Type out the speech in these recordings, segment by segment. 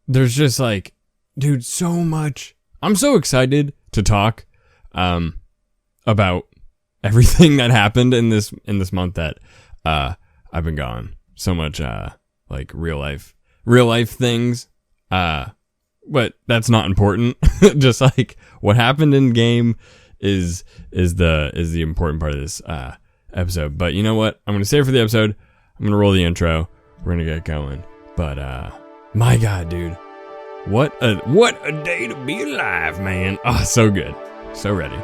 there's just like, dude, so much. I'm so excited to talk about everything that happened in this month that I've been gone. So much like real life things. But that's not important. Just like what happened in game is the important part of this episode. But you know what? I'm gonna save it for the episode. I'm gonna roll the intro. We're gonna get going. But my God, dude, what a day to be alive, man. Oh, so good, so ready.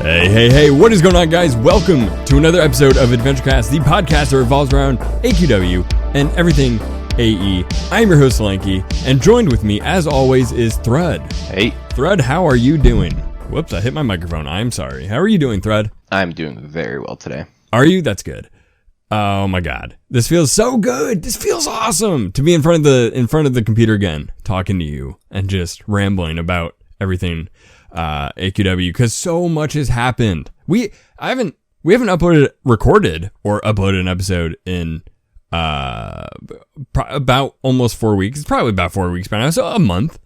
Hey, what is going on, guys? Welcome to another episode of AdventureCast, the podcast that revolves around AQW and everything AE. I'm your host, Lanky, and joined with me, as always, is Thrud. Hey. Thrud, how are you doing? Whoops, I hit my microphone. I'm sorry. How are you doing, Thrud? I'm doing very well today. Are you? That's good. Oh my God. This feels so good. This feels awesome to be in front of the computer again, talking to you and just rambling about everything AQW, because so much has happened. We haven't recorded or uploaded an episode in about almost 4 weeks. It's probably about 4 weeks by now, so a month.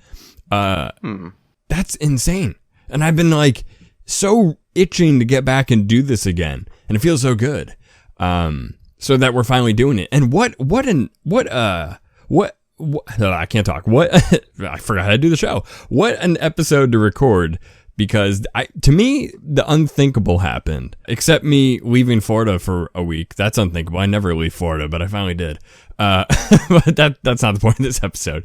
That's insane. And I've been like so itching to get back and do this again, and it feels so good. So that we're finally doing it. And what I can't talk. What I forgot how to do the show. What an episode to record, because to me the unthinkable happened. Except me leaving Florida for a week. That's unthinkable. I never leave Florida, but I finally did. But that's not the point of this episode.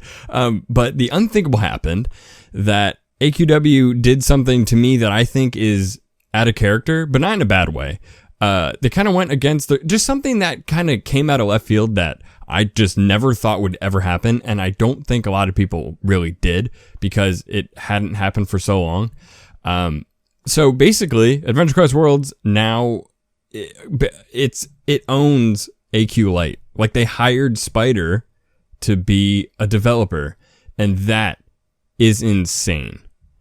But the unthinkable happened, that AQW did something to me that I think is out of character, but not in a bad way. They kind of went against just something that kind of came out of left field that I just never thought would ever happen, and I don't think a lot of people really did, because it hadn't happened for so long. So basically, Adventure Quest Worlds now it owns AQLite. Like, they hired Spider to be a developer, and that is insane.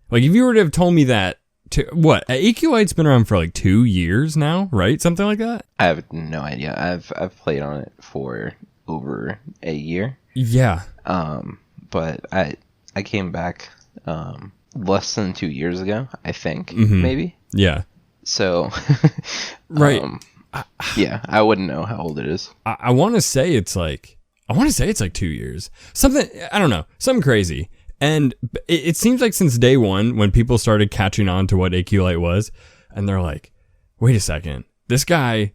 Like, if you were to have told me that. AQLite's been around for like 2 years now, right? Something like that? I have no idea. I've played on it for over a year. Yeah. But I came back less than 2 years ago, I think, maybe. Yeah. So right. Yeah, I wouldn't know how old it is. I want to say it's like 2 years. Something, I don't know, something crazy. And it seems like since day one, when people started catching on to what AQLite was, and they're like, wait a second, this player,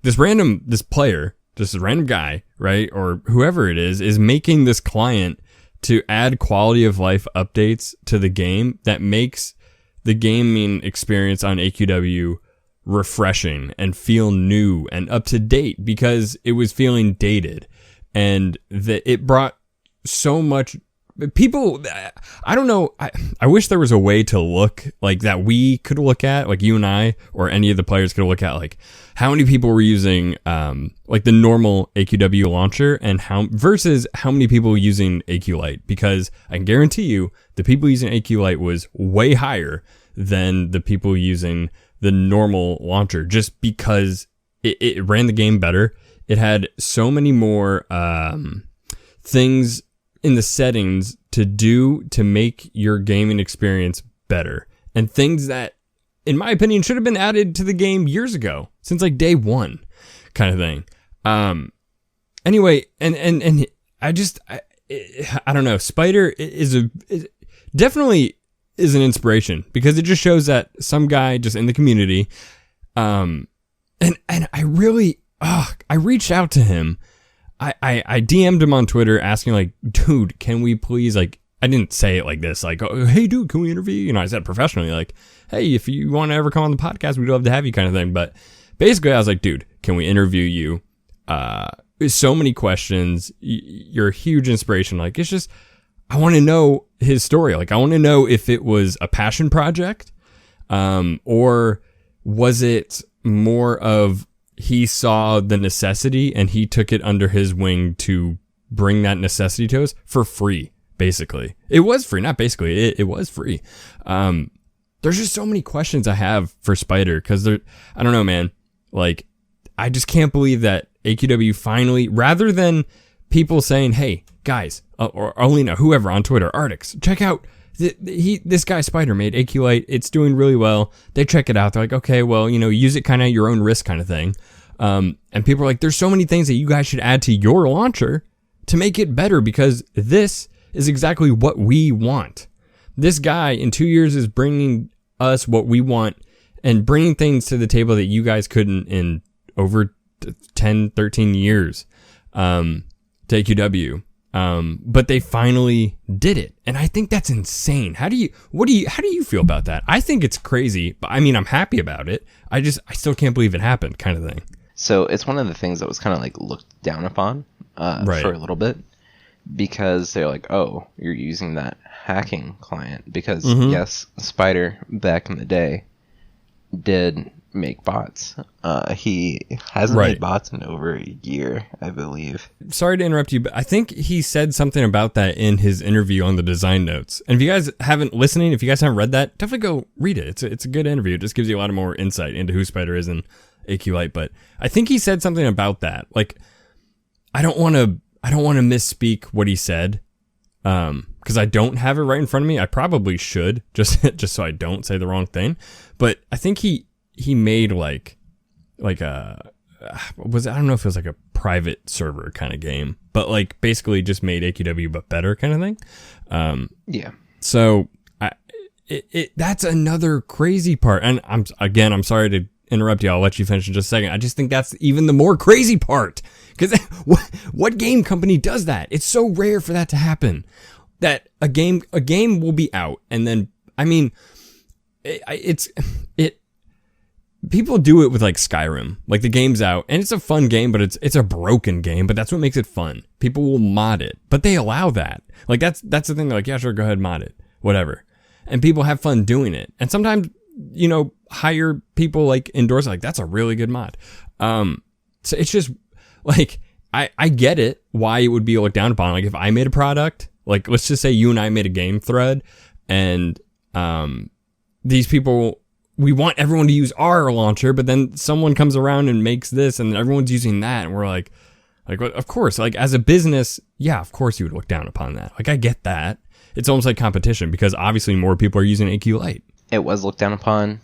just a random guy, right? Or whoever it is making this client to add quality of life updates to the game that makes the gaming experience on AQW refreshing and feel new and up to date, because it was feeling dated. And that it brought so much. People, I don't know, I wish there was a way to look like that we could look at, like you and I, or any of the players could look at, like how many people were using like the normal AQW launcher, and versus how many people were using AQLite, because I can guarantee you the people using AQLite was way higher than the people using the normal launcher, just because it ran the game better. It had so many more things in the settings to do to make your gaming experience better, and things that, in my opinion, should have been added to the game years ago, since like day one, kind of thing. Anyway, and I don't know. Spider is definitely is an inspiration, because it just shows that some guy just in the community, and I really, I reached out to him. I DM'd him on Twitter asking, like, dude, can we please, like, I didn't say it like this, like, oh, hey, dude, can we interview you? You know, I said professionally, like, hey, if you want to ever come on the podcast, we'd love to have you, kind of thing. But basically, I was like, dude, can we interview you? So many questions. You're a huge inspiration. Like, it's just, I want to know his story. Like, I want to know if it was a passion project, or was it more of, he saw the necessity and he took it under his wing to bring that necessity to us for free, basically. It was free, not basically, it was free. There's just so many questions I have for Spider, because I don't know, man. Like, I just can't believe that AQW finally, rather than people saying, hey, guys, or Alina, whoever on Twitter, Artix, check out, this guy Spider made AQLite. It's doing really well. They check it out. They're like, okay, well, use it kind of at your own risk kind of thing. And people are like, there's so many things that you guys should add to your launcher to make it better, because this is exactly what we want. This guy in 2 years is bringing us what we want and bringing things to the table that you guys couldn't in over 10, 13 years, to AQW. But they finally did it. And I think that's insane. How do you feel about that? I think it's crazy, but I mean, I'm happy about it. I still can't believe it happened, kind of thing. So it's one of the things that was kind of like looked down upon, right, for a little bit, because they're like, oh, you're using that hacking client, because yes, Spider back in the day did make bots. He hasn't made bots in over a year, I believe. Sorry to interrupt you, but I think he said something about that in his interview on the design notes. And if you guys haven't read that, definitely go read it. It's a good interview. It just gives you a lot of more insight into who Spider is and AQLite. But I think he said something about that. Like, I don't want to misspeak what he said, because I don't have it right in front of me. I probably should, just so I don't say the wrong thing. But I think he made like a, I don't know if it was like a private server kind of game, but like basically just made AQW but better kind of thing. Yeah. So that's another crazy part. And I'm sorry to interrupt you. I'll let you finish in just a second. I just think that's even the more crazy part, because what game company does that? It's so rare for that to happen, that a game will be out, and then, I mean, people do it with like Skyrim. Like, the game's out and it's a fun game, but it's a broken game, but that's what makes it fun. People will mod it, but they allow that. Like, that's the thing. They're like, yeah, sure, go ahead, mod it, whatever. And people have fun doing it. And sometimes, hire people like endorse it, like, that's a really good mod. So it's just like, I get it, why it would be looked down upon. Like, if I made a product, like, let's just say you and I made a game, Thrud, and these people, we want everyone to use our launcher, but then someone comes around and makes this and everyone's using that, and we're like, of course, like, as a business, yeah, of course you would look down upon that. Like, I get that. It's almost like competition, because obviously more people are using AQLite. It was looked down upon.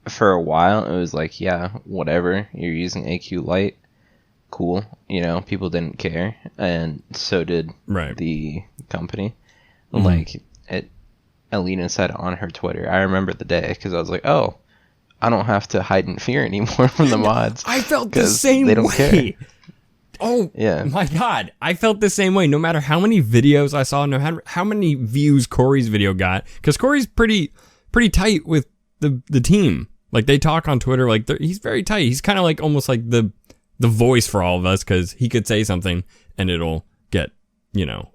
For a while, it was like, yeah, whatever, you're using AQLite, cool. People didn't care, and so did the company. Mm-hmm. Like, Alina said on her Twitter, I remember the day, because I was like, oh, I don't have to hide in fear anymore from the mods. I felt the same way. They don't care. Oh, yeah. My God. I felt the same way. No matter how many videos I saw, no matter how many views Corey's video got, because Corey's pretty tight with the team. Like, they talk on Twitter, like, he's very tight. He's kind of like almost like the voice for all of us, because he could say something and it'll get,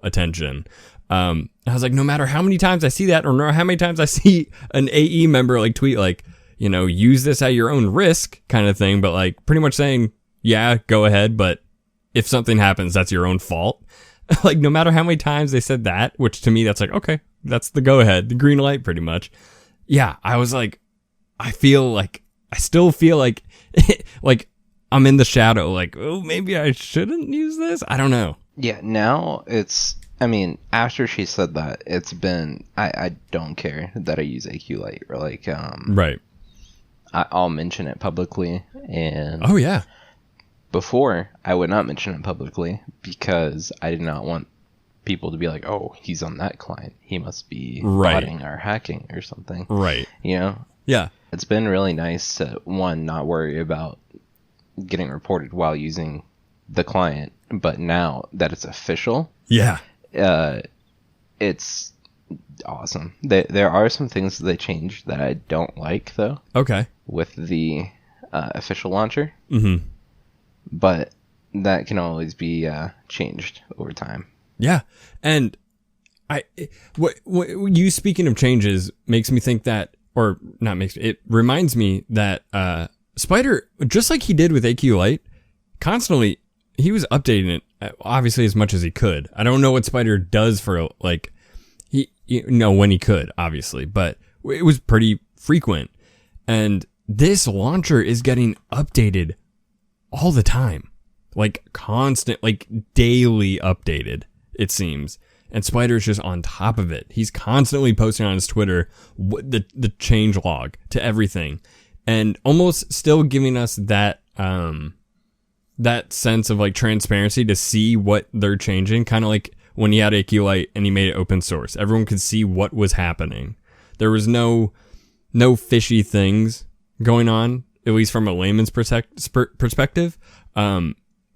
attention. I was like, no matter how many times I see that, or no matter how many times I see an AE member like tweet like, use this at your own risk kind of thing, but like pretty much saying, yeah, go ahead, but if something happens, that's your own fault. Like, no matter how many times they said that, which to me, that's like, okay, that's the go ahead, the green light pretty much. Yeah, I was like, I still feel like, like I'm in the shadow, like, oh, maybe I shouldn't use this. I don't know. Yeah, now after she said that, it's been, I don't care that I use AQLite, or like, right. I'll mention it publicly, and oh yeah. Before, I would not mention it publicly, because I did not want people to be like, oh, he's on that client, he must be botting or hacking or something. Right. Yeah. It's been really nice to, one, not worry about getting reported while using the client, but now that it's official, it's awesome. There are some things that they changed that I don't like, though. Okay. With the official launcher. Mm-hmm. But that can always be changed over time. Yeah, and what you speaking of changes makes me think that, or not makes, it reminds me that Spider, just like he did with AQLite, constantly he was updating it, obviously as much as he could. I don't know what Spider does for like when he could, obviously, but it was pretty frequent. And this launcher is getting updated all the time. Like constant, like daily updated, it seems. And Spider's just on top of it. He's constantly posting on his Twitter the change log to everything. And almost still giving us that that sense of like transparency to see what they're changing. Kind of like when he had AQLite and he made it open source. Everyone could see what was happening. There was no fishy things going on, at least from a layman's perspective.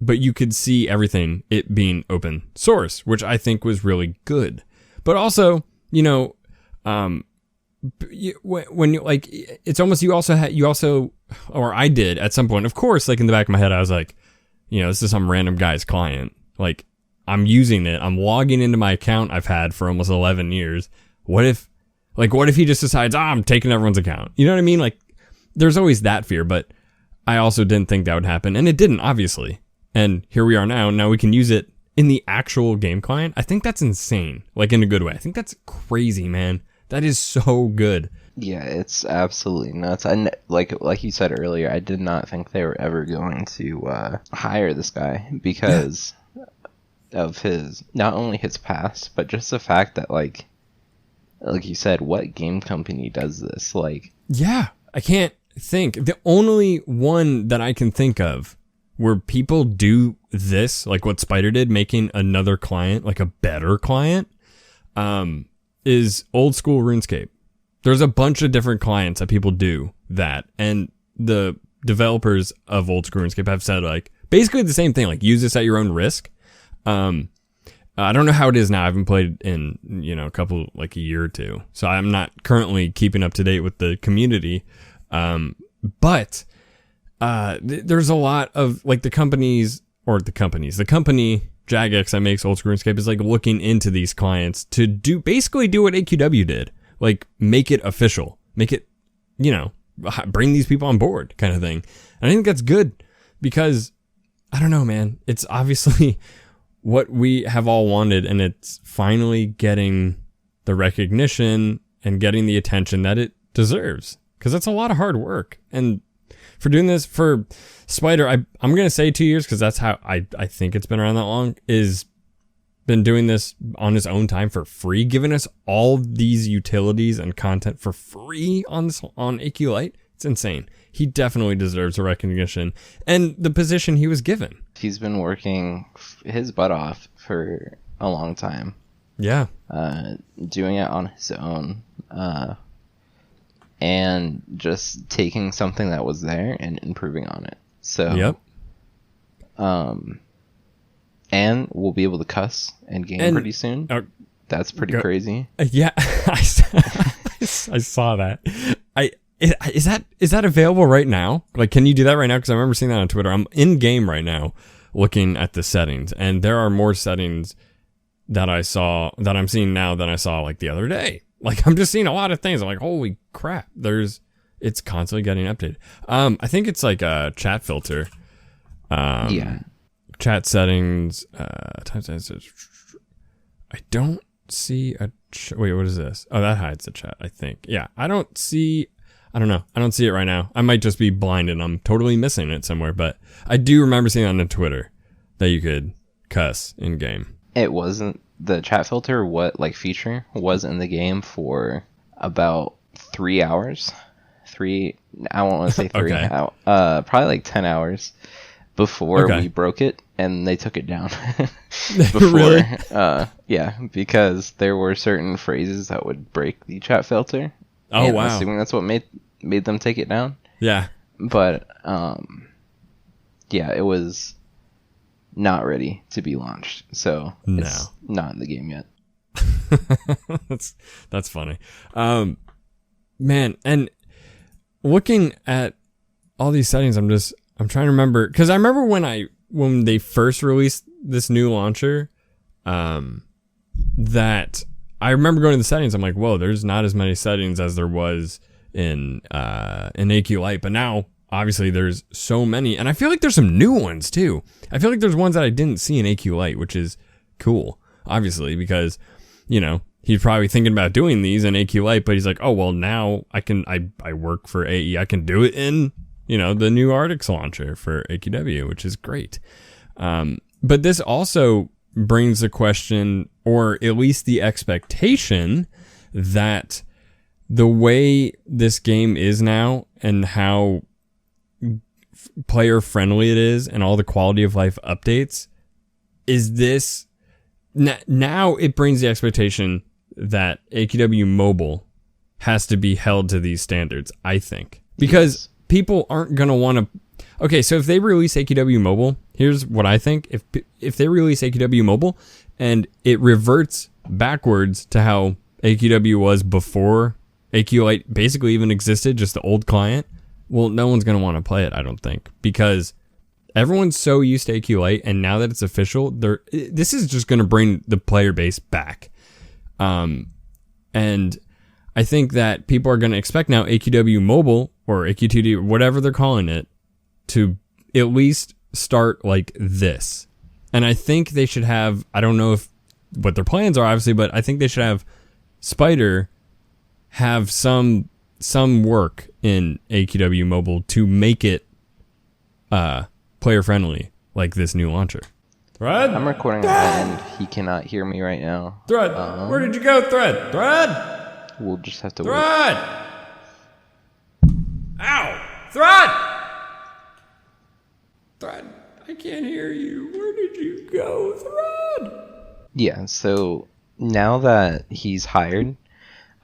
But you could see everything, it being open source, which I think was really good. But also, you know, when you like, it's almost, you also, or I did at some point, of course, like in the back of my head, I was like, you know, this is some random guy's client. Like, I'm using it. I'm logging into my account I've had for almost 11 years. What if he just decides, I'm taking everyone's account? You know what I mean? Like, there's always that fear, but I also didn't think that would happen. And it didn't, obviously. And here we are now. Now we can use it in the actual game client. I think that's insane. Like, in a good way. I think that's crazy, man. That is so good. Yeah, it's absolutely nuts. Like you said earlier, I did not think they were ever going to hire this guy because of his, not only his past, but just the fact that, like you said, what game company does this? Like, yeah, I can't think. The only one that I can think of where people do this, like what Spider did, making another client, like a better client, is old school RuneScape. There's a bunch of different clients that people do that, and the developers of old school RuneScape have said, like, basically the same thing, like, use this at your own risk. I don't know how it is now. I haven't played in, you know, a year or two, so I'm not currently keeping up to date with the community. But there's a lot of, like, the company Jagex that makes old school RuneScape is, like, looking into these clients to basically do what AQW did. Like, make it official. Make it, you know, bring these people on board kind of thing. And I think that's good because, I don't know, man. It's obviously what we have all wanted, and it's finally getting the recognition and getting the attention that it deserves. Because that's a lot of hard work. And for doing this, for Spider, I'm going to say 2 years because that's how I think it's been around that long, is been doing this on his own time for free, giving us all these utilities and content for free on AQLite. It's insane. He definitely deserves a recognition and the position he was given. He's been working his butt off for a long time. Yeah. Doing it on his own. And just taking something that was there and improving on it. So, yep. And we'll be able to cuss in game pretty soon. That's pretty crazy. Yeah, I saw that. Is that available right now? Like, can you do that right now? Because I remember seeing that on Twitter. I'm in game right now, looking at the settings, and there are more settings that I'm seeing now than I saw like the other day. Like, I'm just seeing a lot of things. I'm like, holy crap! It's constantly getting updated. I think it's like a chat filter. Yeah. Chat settings. I don't see a. Wait, what is this? Oh, that hides the chat, I think. Yeah, I don't see. I don't know. I don't see it right now. I might just be blind and I'm totally missing it somewhere. But I do remember seeing on Twitter that you could cuss in game. It wasn't the chat filter. Feature was in the game for about 3 hours. I won't want to say 3. Okay. Probably like 10 hours before we broke it, and they took it down. Really? Yeah, because there were certain phrases that would break the chat filter. Oh, wow. I'm assuming that's what made them take it down. Yeah. But yeah, it was not ready to be launched, so it's not in the game yet. That's funny. Man, and looking at all these settings, I'm trying to remember, because I remember when they first released this new launcher, that I remember going to the settings. I'm like, whoa, there's not as many settings as there was in AQLite, but now obviously there's so many, and I feel like there's some new ones too. I feel like there's ones that I didn't see in AQLite, which is cool, obviously, because, you know, he's probably thinking about doing these in AQLite, but he's like, oh, well, now I work for AE. I can do it in, the new Artix launcher for AQW, which is great. But this also brings the question, or at least the expectation, that the way this game is now and how player friendly it is and all the quality of life updates, is this now it brings the expectation that AQW Mobile has to be held to these standards, I think, because people aren't going to want to. Okay, so if they release AQW Mobile, here's what I think. If they release AQW Mobile and it reverts backwards to how AQW was before AQLite basically even existed, just the old client, well, no one's going to want to play it, I don't think, because everyone's so used to AQLite, and now that it's official, this is just going to bring the player base back. And I think that people are going to expect now AQW Mobile or AQ2D, whatever they're calling it, to at least start like this. And I think they should have, I don't know what their plans are, obviously, but I think they should have Spider have some work in AQW Mobile to make it player friendly, like this new launcher. Thrud? I'm recording and he cannot hear me right now. Thrud, where did you go, Thrud? Thrud? We'll just have to Thrud! Wait. Ow! Thrud! Thrud, I can't hear you. Where did you go, Thrud? Yeah, so now that he's hired,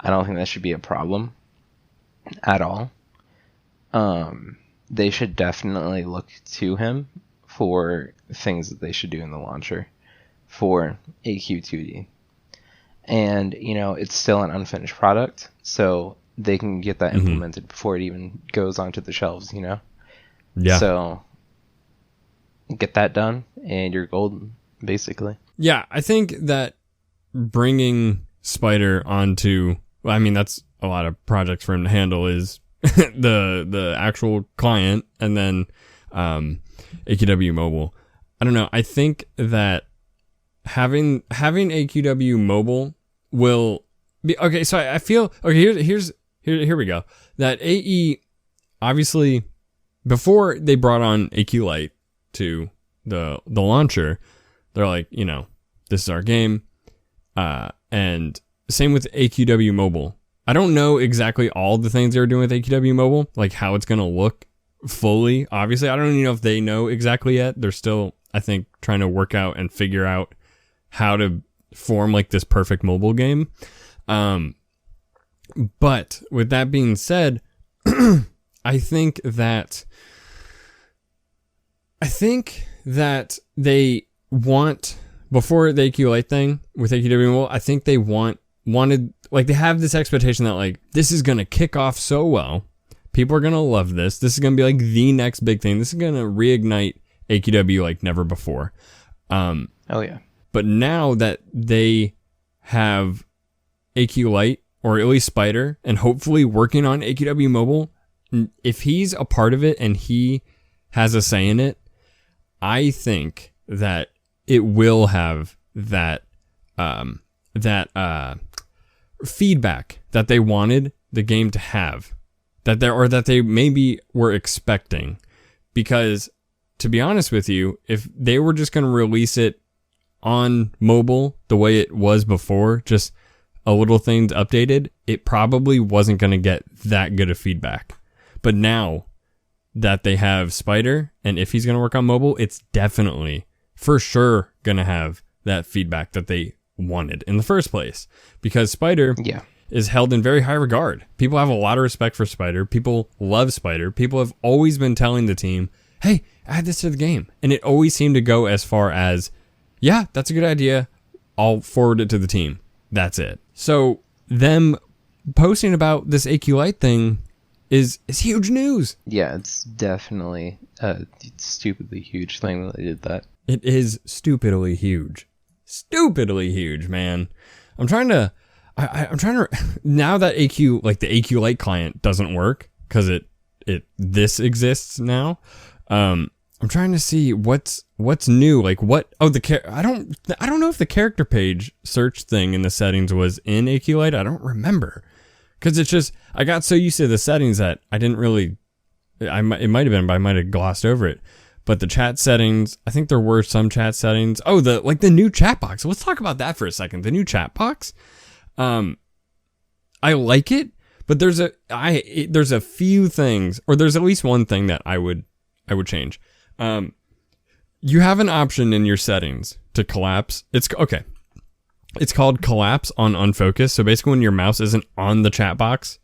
I don't think that should be a problem at all. They should definitely look to him for things that they should do in the launcher for AQ2D. And, it's still an unfinished product, so they can get that implemented before it even goes onto the shelves, Yeah. So get that done and you're golden, basically. Yeah, I think that bringing Spider onto, well, I mean, that's a lot of projects for him to handle, is the actual client and then AQW Mobile. I don't know. I think that having AQW Mobile will be okay. So I feel okay. Here we go. That AE, obviously, before they brought on AQLite to the launcher, they're like, this is our game, and same with AQW Mobile. I don't know exactly all the things they were doing with AQW Mobile, like how it's going to look fully. Obviously, I don't even know if they know exactly yet. They're still, I think, trying to work out and figure out how to form like this perfect mobile game. But with that being said, I think that they want, before the AQLite thing with AQW Mobile, I think they wanted, like, they have this expectation that, like, this is going to kick off so well. People are going to love this. This is going to be, like, the next big thing. This is going to reignite AQW like never before. Oh, yeah. But now that they have AQLite, or at least Spider, and hopefully working on AQW Mobile, if he's a part of it and he has a say in it, I think that it will have that feedback that they wanted the game to have, that they maybe were expecting. Because, to be honest with you, if they were just going to release it on mobile the way it was before, just a little things updated, it probably wasn't going to get that good of feedback. But now that they have Spider, and if he's going to work on mobile, it's definitely, for sure, going to have that feedback that they wanted in the first place. Because Spider is held in very high regard. People have a lot of respect for Spider. People love Spider. People have always been telling the team, hey, add this to the game. And it always seemed to go as far as, yeah, that's a good idea. I'll forward it to the team. That's it. So them posting about this AQLite thing is huge news. Yeah, it's definitely a stupidly huge thing that they did that. It is stupidly huge. Stupidly huge, man. I'm trying to now that the AQLite client doesn't work because this exists now. I'm trying to see what's new. Like what? Oh, I don't know if the character page search thing in the settings was in AQLite. I don't remember, because it's just I got so used to the settings that I didn't really. It might have been, but I might have glossed over it. But the chat settings, I think there were some chat settings. Oh, the new chat box. Let's talk about that for a second. The new chat box. I like it, but there's a few things, or there's at least one thing that I would change. You have an option in your settings to collapse. It's called collapse on unfocus. So basically, when your mouse isn't on the chat box,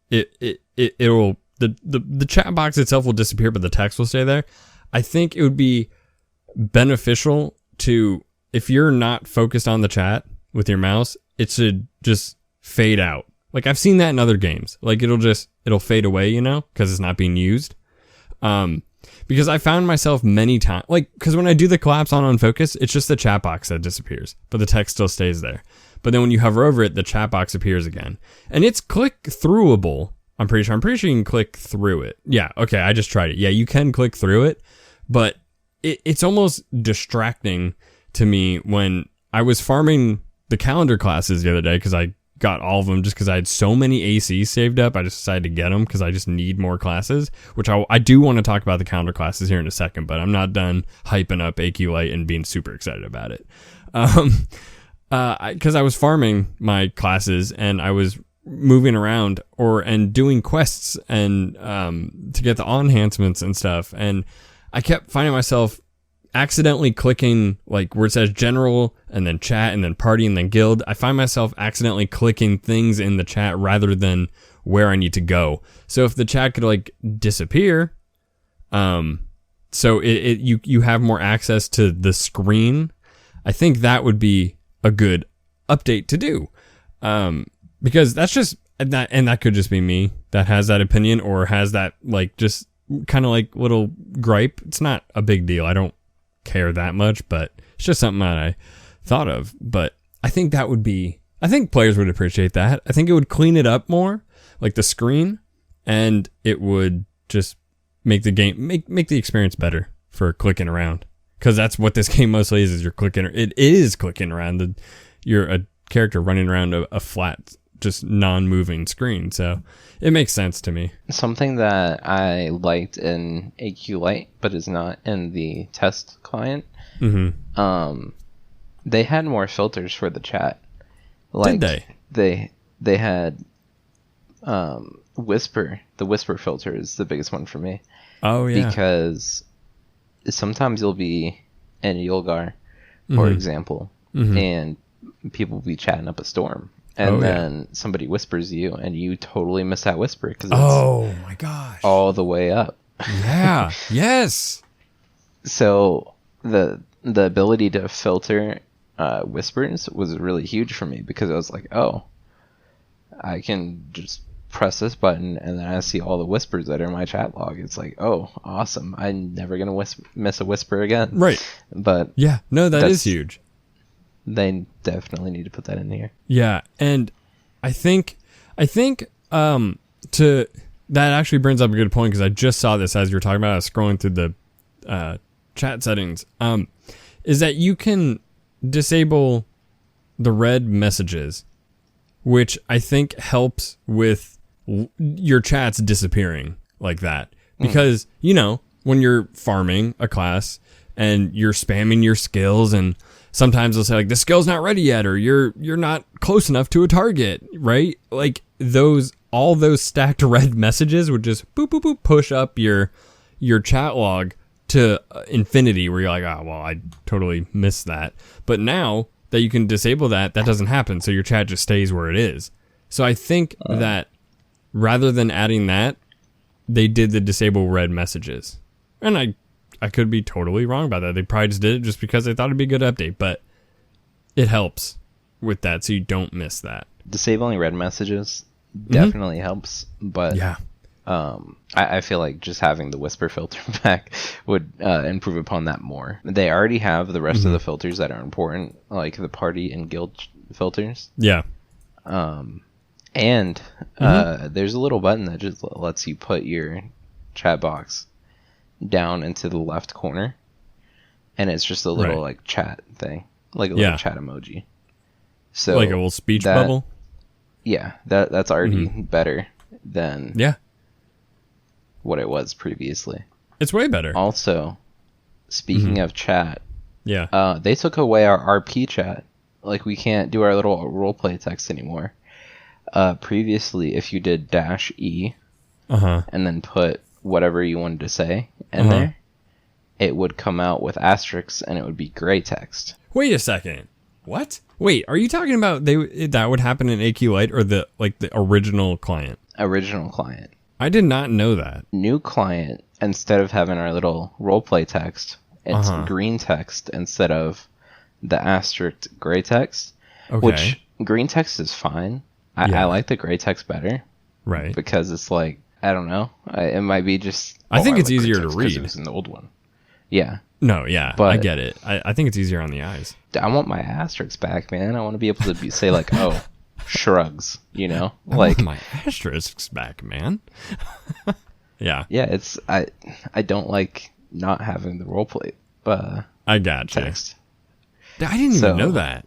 it'll the chat box itself will disappear, but the text will stay there. I think it would be beneficial to, if you're not focused on the chat with your mouse, it should just fade out. Like I've seen that in other games. Like it'll fade away, because it's not being used. Because I found myself many times, because when I do the collapse on unfocus, it's just the chat box that disappears, but the text still stays there. But then when you hover over it, the chat box appears again, and it's click throughable. I'm pretty sure you can click through it. Yeah. Okay. I just tried it. Yeah, you can click through it, but it's almost distracting to me when I was farming the calendar classes the other day, because I got all of them just because I had so many ACs saved up. I just decided to get them because I just need more classes, which I do want to talk about the calendar classes here in a second, but I'm not done hyping up AQLite and being super excited about it. Because I was farming my classes and I was moving around and doing quests and to get the enhancements and stuff, and I kept finding myself accidentally clicking like where it says general and then chat and then party and then guild. I find myself accidentally clicking things in the chat rather than where I need to go. So if the chat could disappear, so you have more access to the screen, I think that would be a good update to do. Because that's just that, and that could just be me that has that opinion or has that just kind of little gripe. It's not a big deal. I don't care that much, but it's just something that I thought of. But I think I think players would appreciate that. I think it would clean it up more, like the screen, and it would just make the game, make the experience better for clicking around. Because that's what this game mostly is you're clicking. It is clicking around. You're a character running around a flat, just non-moving screen. So it makes sense to me. Something that I liked in AQLite, but is not in the test client. Mm-hmm. They had more filters for the chat. Did they? They had whisper. The whisper filter is the biggest one for me. Oh yeah. Because sometimes you'll be in Yulgar, for example, and people will be chatting up a storm. And then somebody whispers you, and you totally miss that whisper because it's my gosh, all the way up. Yeah. Yes. So the ability to filter whispers was really huge for me, because I was like, oh, I can just press this button and then I see all the whispers that are in my chat log. It's like, oh, awesome. I'm never going to miss a whisper again. Right. But yeah, no, that is huge. They definitely need to put that in here. Yeah, and I think that actually brings up a good point, because I just saw this as you were talking about. I was scrolling through the chat settings. Is that you can disable the red messages, which I think helps with your chats disappearing like that. Because, when you're farming a class and you're spamming your skills, and sometimes they'll say the skill's not ready yet, or you're not close enough to a target, right? All those stacked red messages would just boop, boop, boop, push up your chat log to infinity, where you're like, oh, well, I totally missed that. But now that you can disable that doesn't happen. So your chat just stays where it is. So I think that rather than adding that, they did the disable red messages. And I could be totally wrong about that. They probably just did it just because they thought it'd be a good update, but it helps with that, so you don't miss that. Disabling red messages definitely helps, but yeah, I feel like just having the whisper filter back would improve upon that more. They already have the rest of the filters that are important, like the party and guild filters. Yeah. And there's a little button that just lets you put your chat box down into the left corner, and it's just a little like chat thing, like a little chat emoji. So like a little speech bubble. Yeah, that's already better than what it was previously. It's way better. Also, speaking of chat, they took away our RP chat. Like, we can't do our little roleplay text anymore. Previously, if you did -E and then put whatever you wanted to say in there, it would come out with asterisks and it would be gray text. Wait a second. What? Wait, are you talking about that would happen in AQLite or the original client? Original client. I did not know that. New client, instead of having our little roleplay text, it's green text instead of the asterisk gray text. Okay. Which green text is fine. I like the gray text better. Right. Because it's like, I don't know. It might be just... I think it's easier to read. It was an old one. Yeah. No, yeah, but I get it. I think it's easier on the eyes. I want my asterisks back, man. I want to be able to say like, oh, shrugs, you know? I like want my asterisks back, man. Yeah. Yeah, it's... I don't like not having the roleplay I got text. You. I didn't even know that.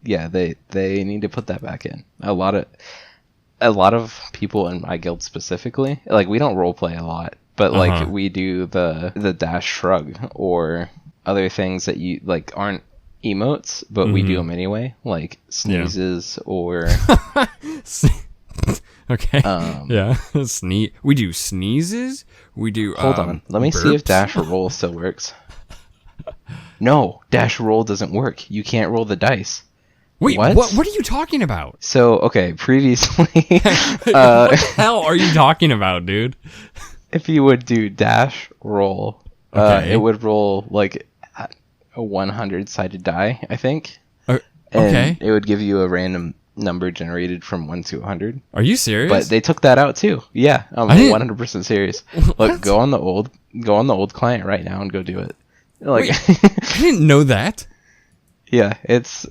Yeah, they need to put that back in. A lot of people in my guild specifically, like, we don't roleplay a lot, but like we do the dash shrug or other things that you like aren't emotes, but we do them anyway, like sneezes or okay. We do sneezes. We do. Hold on, let me see if dash roll still works. No, dash roll doesn't work. You can't roll the dice. Wait, what are you talking about? So, okay, previously... what the hell are you talking about, dude? If you would do dash roll, it would roll like a 100-sided die, I think. And it would give you a random number generated from 1 to 100. Are you serious? But they took that out too. Yeah, I'm 100% serious. Look, go on the old client right now and go do it. Like, wait, I didn't know that. Yeah, it's...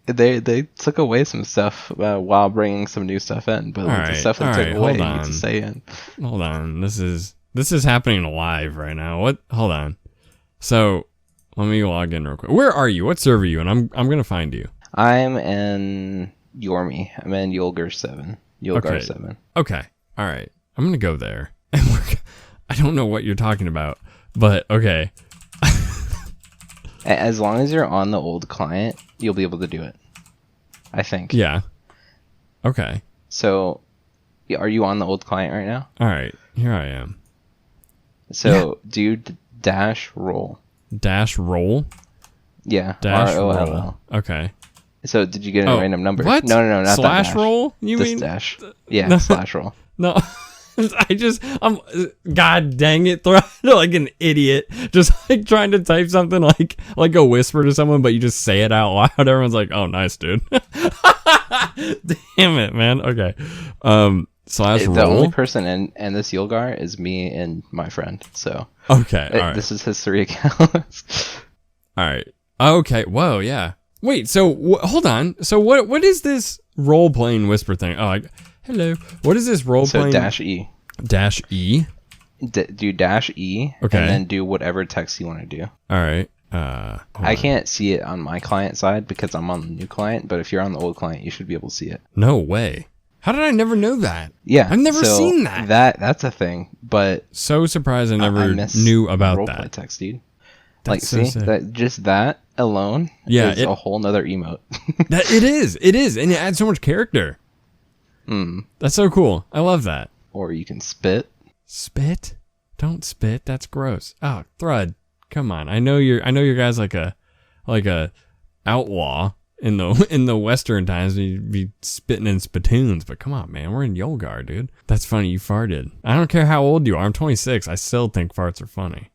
They took away some stuff while bringing some new stuff in, but the stuff they took away, you get to stay in. Hold on, this is happening live right now. What? Hold on. So let me log in real quick. Where are you? What server are you? And I'm gonna find you. I'm in Yormi. I'm in Yulgar 7. Yulgar 7. Okay. All right. I'm gonna go there. And I don't know what you're talking about, but okay. As long as you're on the old client, you'll be able to do it, I think. Yeah. Okay. So, are you on the old client right now? All right. Here I am. So, do dash roll. Dash roll? Yeah. Dash ROLL. Okay. So, did you get a random number? What? No, not slash that dash. roll? You this mean? Dash. Yeah, No. slash roll. No. I'm god dang it, Thrud, like an idiot, just like trying to type something like a whisper to someone, but you just say it out loud. Everyone's like, oh, nice, dude. Damn it, man. Okay. Slash roll. The only person in this Yulgar is me and my friend, so okay, all right. This is his 3 accounts. All right. Okay. Whoa. Yeah. Wait. So hold on. So what is this role playing whisper thing? Oh, hello. What is this role playing? So dash E. Dash E. Do dash E. Okay. And then do whatever text you want to do. All right. I can't see it on my client side because I'm on the new client, but if you're on the old client, you should be able to see it. No way. How did I never know that? Yeah. I've never seen that. That's a thing, but so surprised I never knew about roleplay that. Text, dude. That's like, so see, that alone is a whole nother emote. It is, and it adds so much character. That's so cool. I love that. Or you can spit. Spit? Don't spit. That's gross. Oh, Thrud, come on. I know your guy's like a outlaw in the Western times. You'd be spitting in spittoons, but come on, man. We're in Yulgar, dude. That's funny. You farted. I don't care how old you are. I'm 26. I still think farts are funny.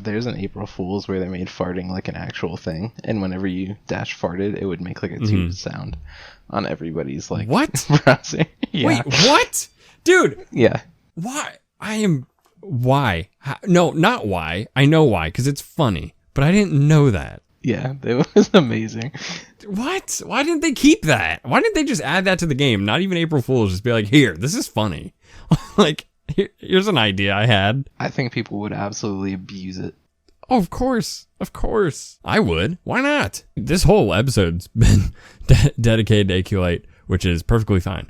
There's an April Fool's where they made farting like an actual thing, and whenever you dash farted, it would make like a toot sound on everybody's like what browser. Yeah. Wait, what, dude? Yeah. Why? Why? No, not why. I know why, because it's funny, but I didn't know that. Yeah, it was amazing. What? Why didn't they keep that? Why didn't they just add that to the game? Not even April Fool's, just be like, here, this is funny. Like, Here's an idea I had. I think people would absolutely abuse it. Oh, of course. I would. Why not? This whole episode's been dedicated to AQLite, which is perfectly fine.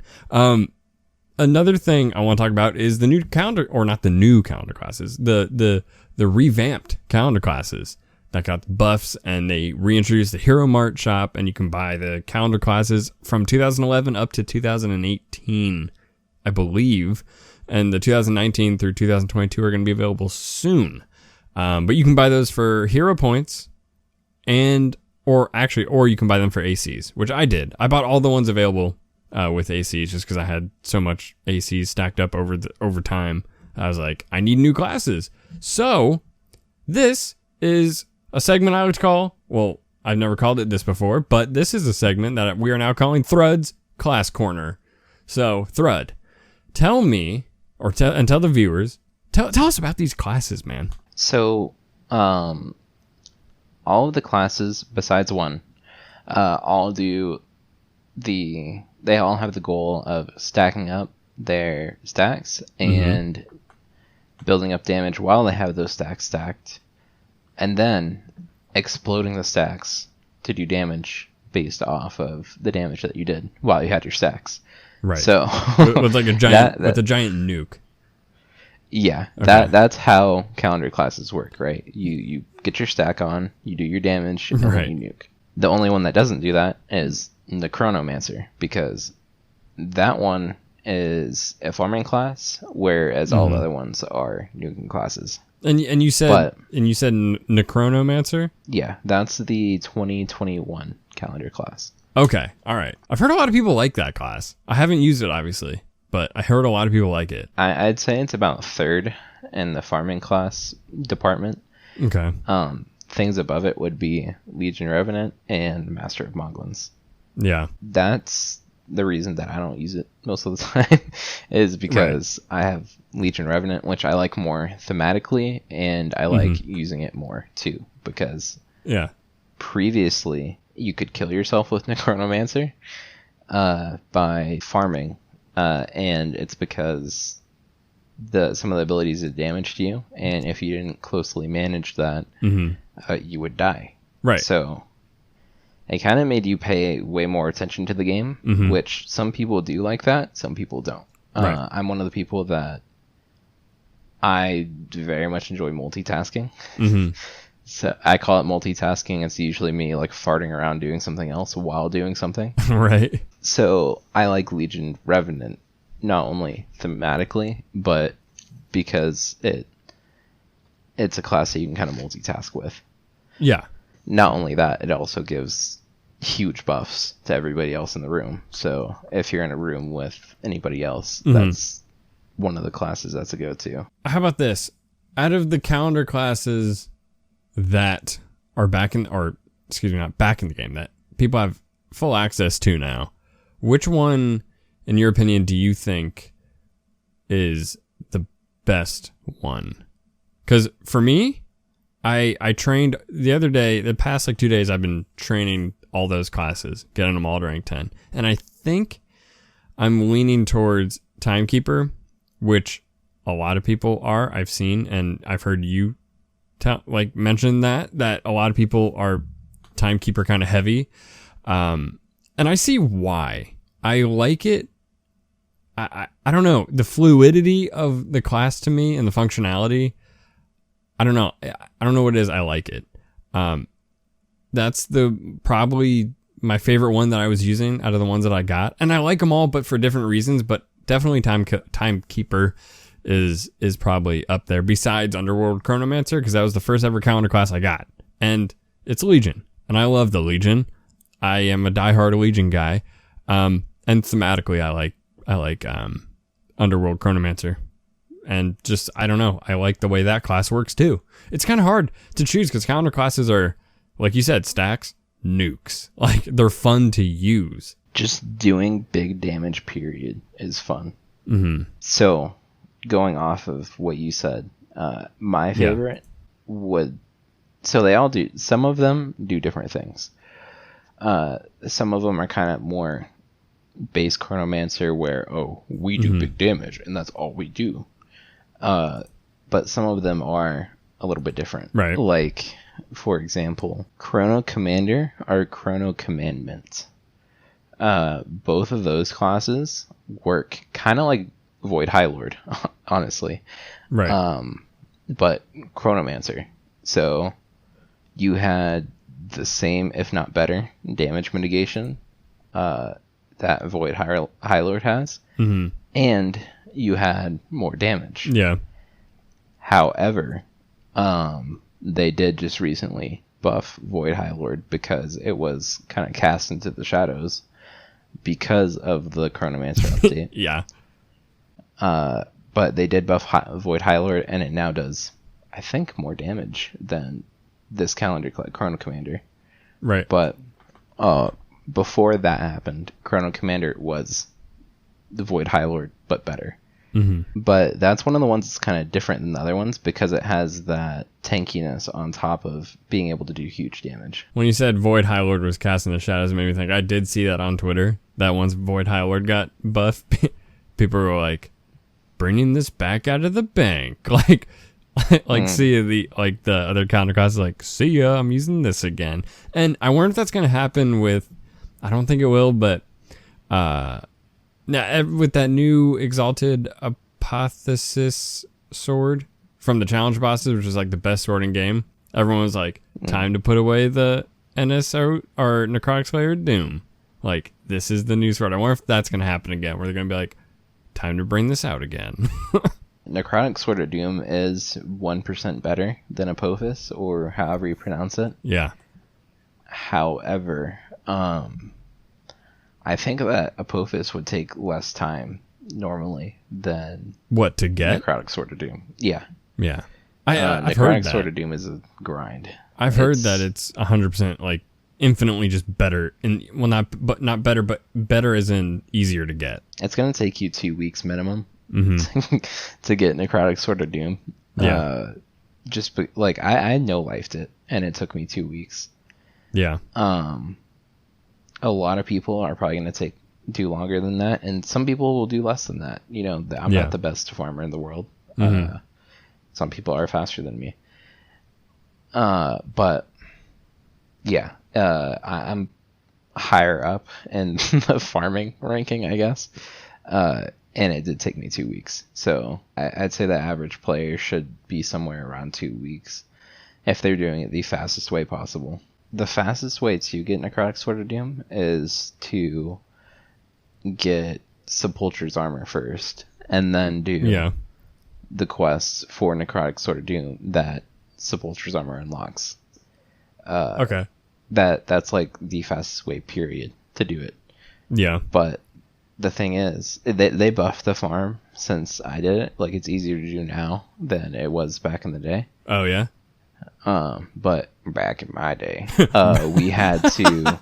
Another thing I want to talk about is the new calendar, or not the new calendar classes, the revamped calendar classes that got buffs, and they reintroduced the HeroMart shop, and you can buy the calendar classes from 2011 up to 2018, I believe. And the 2019 through 2022 are going to be available soon. But you can buy those for hero points, or you can buy them for ACs, which I did. I bought all the ones available with ACs just because I had so much ACs stacked up over time. I was like, I need new classes. So this is a segment I would call, well, I've never called it this before, but this is a segment that we are now calling Thruds Class Corner. So Thrud, tell me, and tell the viewers, tell us about these classes, man. So, all of the classes besides one, they all have the goal of stacking up their stacks and building up damage while they have those stacks stacked, and then exploding the stacks to do damage based off of the damage that you did while you had your stacks. Right. So with like a giant with a giant nuke. Yeah, okay. That's how calendar classes work, right? You get your stack on, you do your damage, and then you nuke. The only one that doesn't do that is the Chronomancer, because that one is a farming class, whereas all the other ones are nuking classes. And you said Necronomancer? Yeah, that's the 2021 calendar class. Okay, all right. I've heard a lot of people like that class. I haven't used it, obviously, but I heard a lot of people like it. I'd say it's about third in the farming class department. Okay. Things above it would be Legion Revenant and Master of Moglins. Yeah. That's the reason that I don't use it most of the time, is because I have Legion Revenant, which I like more thematically, and I like using it more too, because previously you could kill yourself with Necronomancer by farming, and it's because some of the abilities did damage to you, and if you didn't closely manage that, you would die. Right. So it kind of made you pay way more attention to the game, which some people do like that, some people don't. Right. I'm one of the people that I very much enjoy multitasking. So I call it multitasking. It's usually me like farting around doing something else while doing something. Right. So I like Legion Revenant, not only thematically, but because it's a class that you can kind of multitask with. Yeah. Not only that, it also gives huge buffs to everybody else in the room. So if you're in a room with anybody else, that's one of the classes that's a go-to. How about this? Out of the calendar classes that are not back in the game, that people have full access to now, which one, in your opinion, do you think is the best one? Because for me, I trained the other day, the past like 2 days, I've been training all those classes, getting them all to rank 10. And I think I'm leaning towards TimeKeeper, which a lot of people are, I've seen, and I've heard you mention that a lot of people are TimeKeeper kind of heavy. And I see why. I like it. I don't know, the fluidity of the class to me and the functionality, I don't know what it is. I like it. That's probably my favorite one that I was using out of the ones that I got. And I like them all, but for different reasons, but definitely TimeKeeper is probably up there besides Underworld Chronomancer, because that was the first ever calendar class I got. And it's Legion. And I love the Legion. I am a diehard Legion guy. And thematically, I like Underworld Chronomancer. And just, I don't know, I like the way that class works too. It's kind of hard to choose because calendar classes are, like you said, stacks, nukes. Like, they're fun to use. Just doing big damage, period, is fun. So, going off of what you said, my favorite would... So they all do... Some of them do different things. Some of them are kind of more base Chronomancer where, we do big damage, and that's all we do. But some of them are a little bit different. Right. Like, for example, Chrono Commander or Chrono Commandment. Both of those classes work kind of like Void High Lord, honestly. Right. But Chronomancer. So you had the same, if not better, damage mitigation that Void High Lord has. Mm-hmm. And you had more damage. Yeah. However, they did just recently buff Void High Lord because it was kind of cast into the shadows because of the Chronomancer update. Yeah. But they did buff Void High Lord, and it now does, I think, more damage than this calendar Chrono Commander. Right. But before that happened, Chrono Commander was the Void High Lord, but better. Mm-hmm. But that's one of the ones that's kind of different than the other ones because it has that tankiness on top of being able to do huge damage. When you said Void High Lord was cast in the shadows, it made me think I did see that on Twitter. That once Void High Lord got buffed, people were like, bringing this back out of the bank. See the other counterclasses like, see ya, I'm using this again. And I wonder if that's going to happen with, I don't think it will, but now with that new Exalted Apotheosis sword from the challenge bosses, which is like the best sword in game, everyone was like, time to put away the NSO or Necrotic Slayer Doom. Like, this is the new sword. I wonder if that's going to happen again, where they're going to be like, time to bring this out again. Necrotic Sword of Doom is 1% better than Apophis, or however you pronounce it. Yeah. However, I think that Apophis would take less time normally than what to get Necrotic Sword of Doom. Yeah. Yeah. I've Necrotic heard that. Sword of Doom is a grind. I've heard that it's 100% like infinitely just better, and well, not better, but better as in easier to get. It's gonna take you 2 weeks minimum to get Necrotic Sword of Doom. Yeah. I no-lifed it, and it took me 2 weeks. Yeah. A lot of people are probably gonna do longer than that, and some people will do less than that. You know, I'm not the best farmer in the world. Some people are faster than me. But yeah, I'm higher up in the farming ranking, I guess. And it did take me 2 weeks. So I'd say the average player should be somewhere around 2 weeks if they're doing it the fastest way possible. The fastest way to get Necrotic Sword of Doom is to get Sepulchre's armor first, and then do the quests for Necrotic Sword of Doom that Sepulchre's armor unlocks. Okay. That's like the fastest way, period, to do it. Yeah. But the thing is, they buffed the farm since I did it. Like, it's easier to do now than it was back in the day. Oh, yeah? But back in my day, we had to...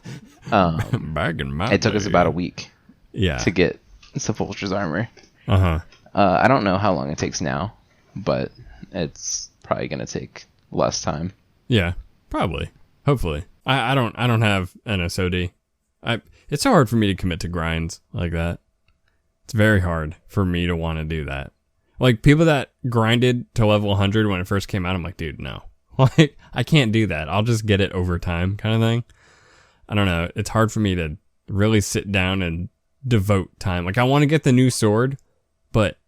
back in my It took day. us about a week to get Sepulchre's armor. Uh-huh. I don't know how long it takes now, but it's probably going to take less time. Yeah, probably. Hopefully. I don't have NSOD. It's so hard for me to commit to grinds like that. It's very hard for me to want to do that. Like, people that grinded to level 100 when it first came out, I'm like, dude, no. Like, I can't do that. I'll just get it over time kind of thing. I don't know. It's hard for me to really sit down and devote time. Like, I want to get the new sword, but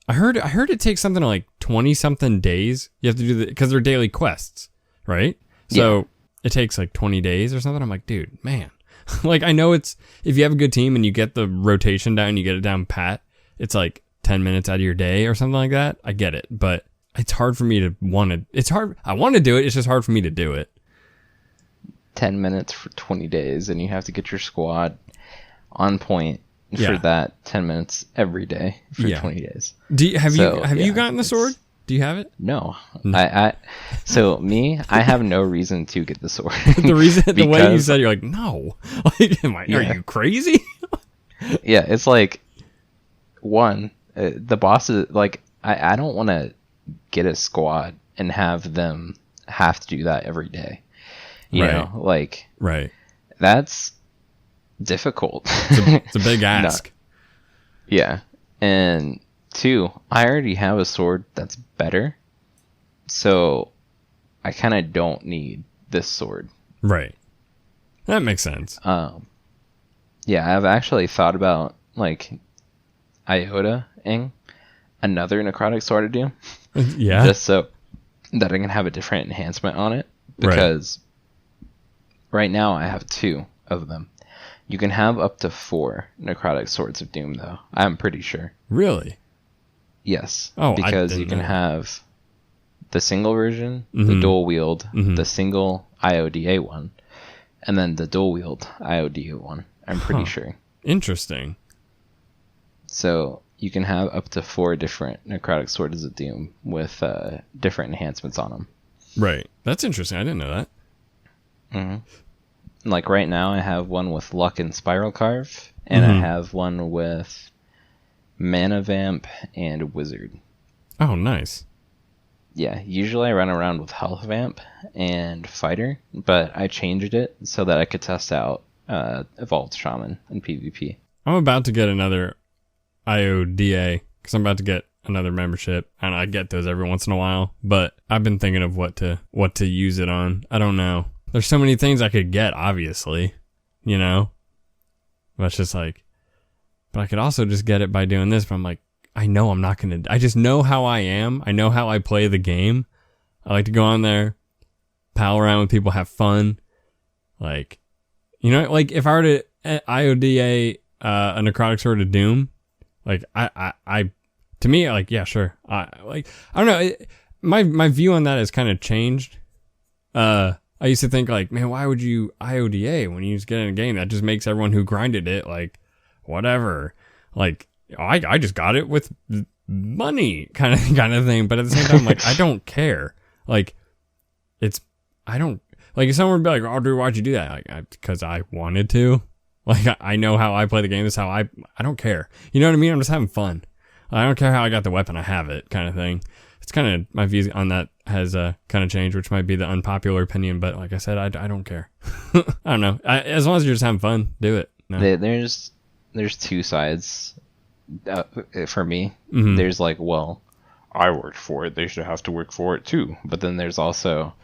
I heard it takes something like 20-something days. You have to do because they're daily quests, right? So it takes like 20 days or something. I'm like, dude, man. Like, I know it's, if you have a good team and you get the rotation down, you get it down pat, it's like 10 minutes out of your day or something like that. I get it, but it's hard for me to want to, it's hard. I want to do it. It's just hard for me to do it. 10 minutes for 20 days, and you have to get your squad on point for that 10 minutes every day for 20 days. Have you gotten the sword? Do you have it? No. So I have no reason to get the sword. The way you said, you're like, no. Like, are you crazy? Yeah, it's like, one, the boss is like, I don't want to get a squad and have them have to do that every day. You know, like, that's difficult. It's a big ask. Yeah. And 2, I already have a sword that's better, so I kind of don't need this sword. Right. That makes sense. Yeah, I've actually thought about, like, iota-ing another necrotic sword to do. Yeah. Just so that I can have a different enhancement on it. Because right now I have 2 of them. You can have up to 4 necrotic swords of doom, though. I'm pretty sure. Really? Yes. Oh, because you can have the single version, the dual wield, the single IODA one, and then the dual wield IODA one. I'm pretty sure. Interesting. So you can have up to 4 different necrotic swords of doom with different enhancements on them. Right. That's interesting. I didn't know that. Mm-hmm. Like right now, I have one with luck and spiral carve, and I have one with mana vamp and wizard. Oh, nice. Yeah, usually I run around with health vamp and fighter, but I changed it so that I could test out evolved shaman in PvP. I'm about to get another IODA because I'm about to get another membership, and I get those every once in a while, but I've been thinking of what to use it on. I don't know. There's so many things I could get, obviously, you know? But it's just like, but I could also just get it by doing this, but I'm like, I know I'm not going to, I just know how I am. I know how I play the game. I like to go on there, pal around with people, have fun. Like, you know, like if I were to IODA a necrotic sword of doom, like I to me, like, yeah, sure. I don't know. My view on that has kind of changed. I used to think like, man, why would you IODA when you just get in a game? That just makes everyone who grinded it like, whatever. Like, I just got it with money kind of thing. But at the same time, like, I don't care. Like, I don't, like, if someone would be like, oh, dude, why'd you do that? Like, because I wanted to. Like, I know how I play the game. This is how I don't care. You know what I mean? I'm just having fun. I don't care how I got the weapon. I have it kind of thing. It's kind of, my views on that has kind of changed, which might be the unpopular opinion. But like I said, I don't care. I don't know. As long as you're just having fun, do it. No. There's 2 sides for me. Mm-hmm. There's like, well, I worked for it. They should have to work for it too. But then there's also,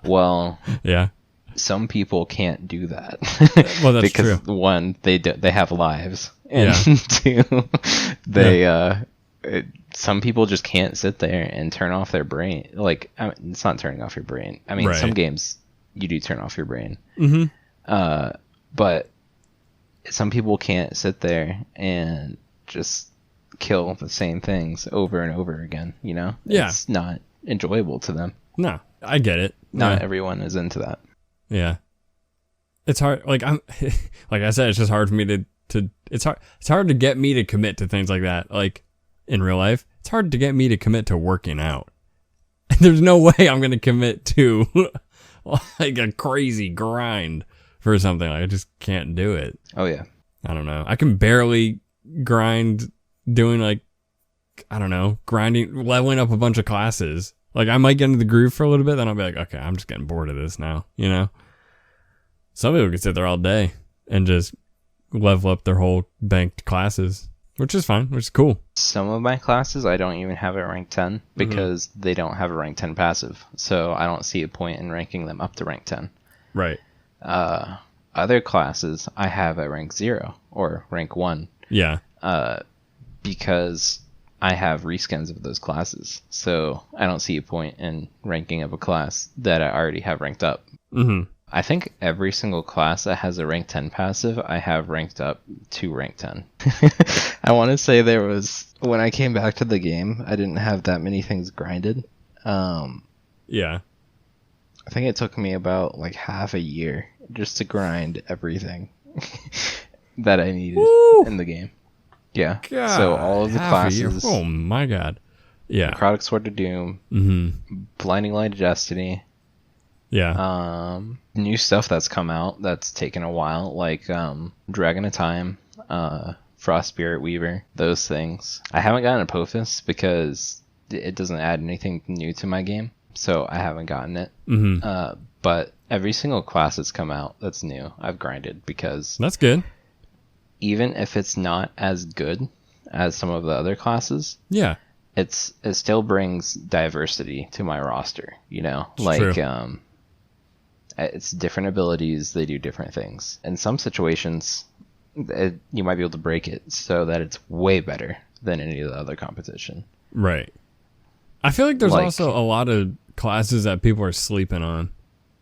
well, yeah, some people can't do that. Well, that's because true. One, they have lives, and two, they some people just can't sit there and turn off their brain. Like, I mean, it's not turning off your brain. I mean, some games you do turn off your brain. Mm-hmm. But some people can't sit there and just kill the same things over and over again, you know? Yeah. It's not enjoyable to them. No, I get it. Not everyone is into that. Yeah. It's hard. Like, like I said, it's just hard for me to it's hard to get me to commit to things like that. Like, in real life, it's hard to get me to commit to working out. There's no way I'm going to commit to like a crazy grind for something. Like, I just can't do it. Oh, yeah. I don't know. I can barely grind doing, like, I don't know, grinding, leveling up a bunch of classes. Like, I might get into the groove for a little bit, then I'll be like, okay, I'm just getting bored of this now, you know? Some people can sit there all day and just level up their whole banked classes, which is fine, which is cool. Some of my classes, I don't even have at rank 10 because they don't have a rank 10 passive. So I don't see a point in ranking them up to rank 10. Right. Other classes, I have at rank 0 or rank 1. Yeah. Because I have reskins of those classes. So I don't see a point in ranking up a class that I already have ranked up. Mm-hmm. I think every single class that has a rank 10 passive, I have ranked up to rank 10. I want to say there was, when I came back to the game, I didn't have that many things grinded. Yeah. I think it took me about like half a year just to grind everything that I needed in the game. Yeah. God, so all of the classes. Oh my god. Yeah. Necrotic Sword of Doom. Mm-hmm. Blinding Light of Destiny. Yeah. New stuff that's come out that's taken a while, like Dragon of Time, Frost Spirit Weaver, those things. I haven't gotten Apophis because it doesn't add anything new to my game, so I haven't gotten it. Mm-hmm. But every single class that's come out that's new, I've grinded because that's good. Even if it's not as good as some of the other classes. Yeah. It still brings diversity to my roster, you know? True. It's different abilities, they do different things. In some situations, you might be able to break it so that it's way better than any of the other competition. Right. I feel like there's also a lot of classes that people are sleeping on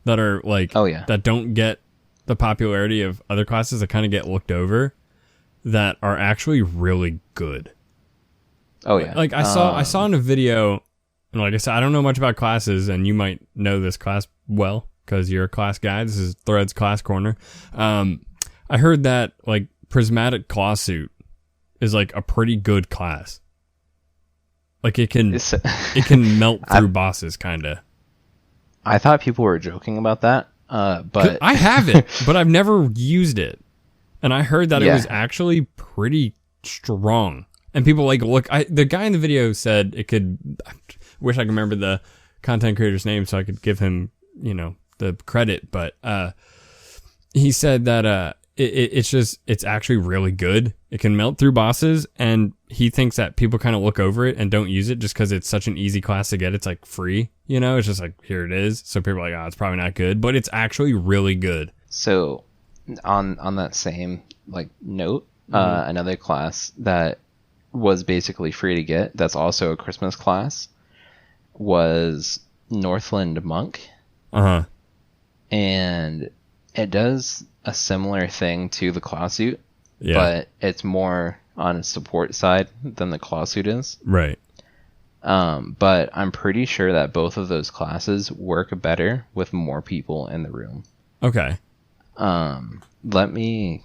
that are like, that don't get the popularity of other classes, that kind of get looked over, that are actually really good. Oh yeah. Like I saw in a video, and like I said, I don't know much about classes, and you might know this class well because you're a class guy. This is Thruds Class Corner. I heard that like Prismatic Claw Suit is like a pretty good class. Like it can melt through bosses, kind of. I thought people were joking about that, but I have it, but I've never used it, and I heard that it was actually pretty strong. And people like look. The guy in the video said it could. I wish I could remember the content creator's name so I could give him, the credit. But he said that it's actually really good. It can melt through bosses, and he thinks that people kind of look over it and don't use it just because it's such an easy class to get. It's like free, It's just like, here it is. So people are like, it's probably not good, but it's actually really good. So on that same note, another class that was basically free to get, that's also a Christmas class, was Northland Monk. And it does a similar thing to the Claw Suit, but it's more on a support side than the Claw Suit is. Right. But I'm pretty sure that both of those classes work better with more people in the room. Okay. Let me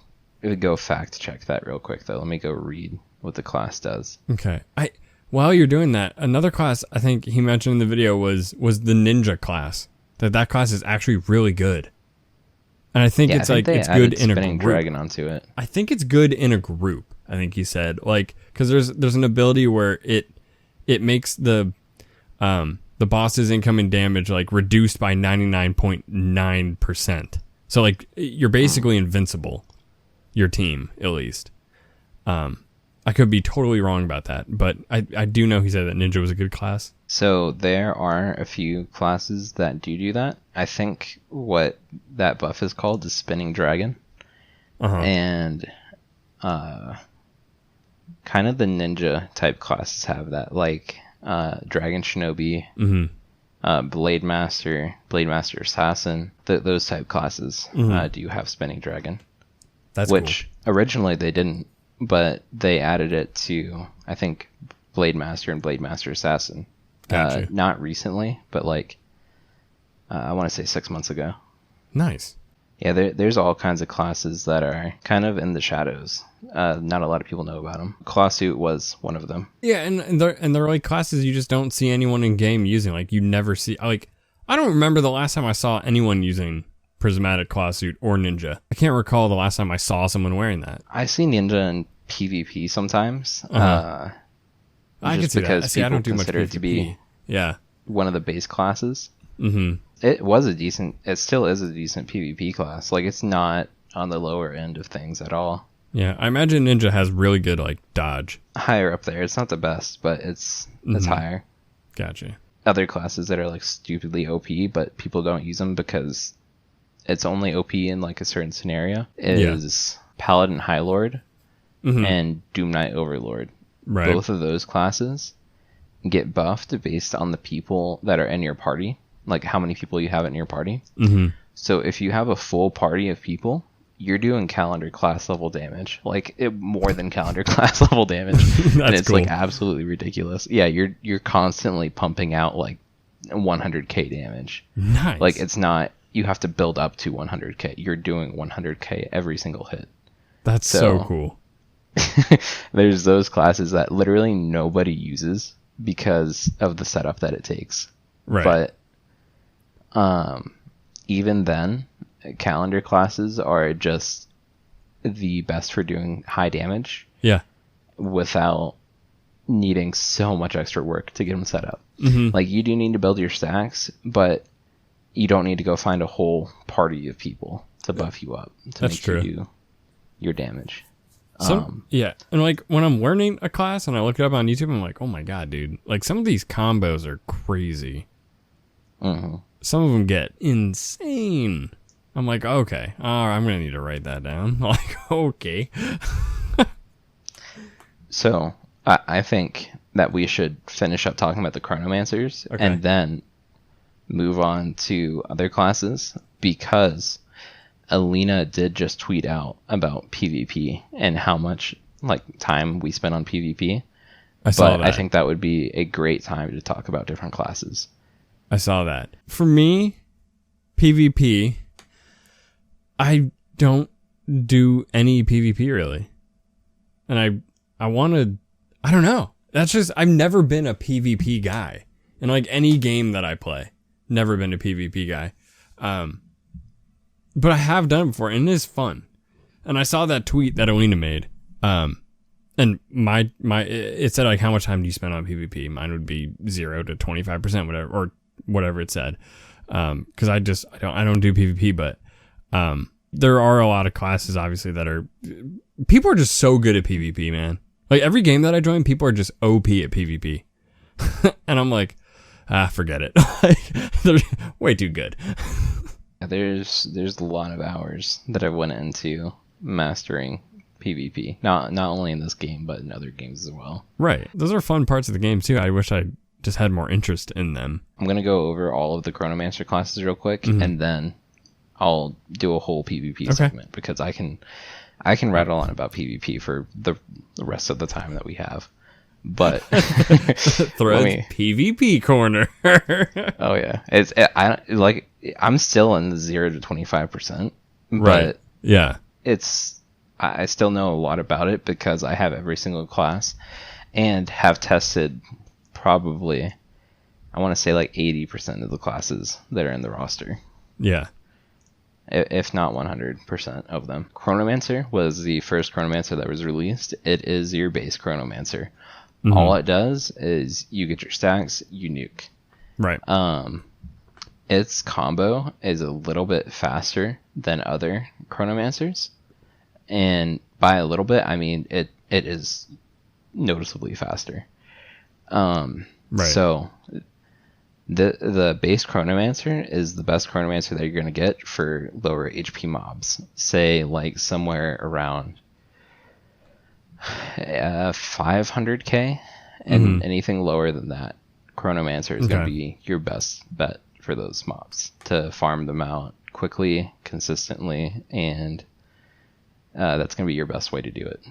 go fact check that real quick, though. Let me go read what the class does. Okay. While you're doing that, another class I think he mentioned in the video was the Ninja class. That class is actually really good. And I think it's good in a group. Dragon onto it. I think it's good in a group. I think he said, because there's an ability where it makes the boss's incoming damage reduced by 99.9%. So you're basically invincible. Your team, at least. I could be totally wrong about that, but I do know he said that Ninja was a good class. So there are a few classes that do that. I think what that buff is called is Spinning Dragon. And kind of the ninja type classes have that, Dragon Shinobi, Blade Master Assassin. Those type classes do have Spinning Dragon. That's which originally they didn't. But they added it to, I think, Blade Master and Blade Master Assassin. Gotcha. Not recently, but I want to say 6 months ago. Nice. Yeah, there's all kinds of classes that are kind of in the shadows. Not a lot of people know about them. Claw Suit was one of them. Yeah, and they're classes you just don't see anyone in game using. You never see. I don't remember the last time I saw anyone using Prismatic Claw Suit or Ninja. I can't recall the last time I saw someone wearing that. I see Ninja in PvP sometimes. I can see because that. See, I don't do much consider it to be one of the base classes. It still is a decent PvP class. It's not on the lower end of things at all. Yeah, I imagine Ninja has really good dodge. Higher up there. It's not the best, but it's higher. Gotcha. Other classes that are stupidly OP, but people don't use them because it's only OP in a certain scenario, is Paladin High Lord and Doom Knight Overlord. Right. Both of those classes get buffed based on the people that are in your party, how many people you have in your party. So if you have a full party of people, you're doing calendar class level damage, more than calendar class level damage. And it's cool. Absolutely ridiculous. Yeah, you're constantly pumping out 100k damage. Nice. It's not, you have to build up to 100k. You're doing 100k every single hit. That's so cool. There's those classes that literally nobody uses because of the setup that it takes. Right. But even then, calendar classes are just the best for doing high damage. Yeah. Without needing so much extra work to get them set up. You do need to build your stacks, but you don't need to go find a whole party of people to buff you up to make you do your damage. Yeah, and like when I'm learning a class and I look it up on YouTube, I'm like, oh my god, dude! Like some of these combos are crazy. Mm-hmm. Some of them get insane. I'm like, okay, I'm gonna need to write that down. Like, okay. So I think that we should finish up talking about the Chronomancers and then move on to other classes, because Alina did just tweet out about PvP and how much like time we spent on PvP. I saw that. I think that would be a great time to talk about different classes. I saw that. For me, PvP, I don't do any PvP really. And I want to, I don't know. That's just, I've never been a PvP guy. In like any game that I play, never been a PvP guy. But I have done it before, and it is fun. And I saw that tweet that Alina made. And it said like, how much time do you spend on PvP? Mine would be 0 to 25%, whatever, or whatever it said. Cause I don't do PvP, but, there are a lot of classes obviously people are just so good at PvP, man. Like every game that I join, people are just OP at PvP. And I'm like, forget it. Like, they're way too good. There's a lot of hours that I went into mastering PvP. Not only in this game, but in other games as well. Right. Those are fun parts of the game too. I wish I just had more interest in them. I'm going to go over all of the Chronomancer classes real quick, and then I'll do a whole PvP segment, because I can rattle on about PvP for the rest of the time that we have. But Thruds PvP corner. Oh yeah, I'm still in the 0 to 25%. Right. Yeah. I still know a lot about it because I have every single class and have tested probably, I want to say like 80% of the classes that are in the roster. Yeah. If not 100% of them. Chronomancer was the first Chronomancer that was released. It is your base Chronomancer. All it does is you get your stacks, you nuke. Right. Its combo is a little bit faster than other Chronomancers. And by a little bit, I mean it is noticeably faster. Right. So the base Chronomancer is the best Chronomancer that you're going to get for lower HP mobs. Say like somewhere around 500k, and anything lower than that, Chronomancer is going to be your best bet for those mobs to farm them out quickly, consistently, and that's going to be your best way to do it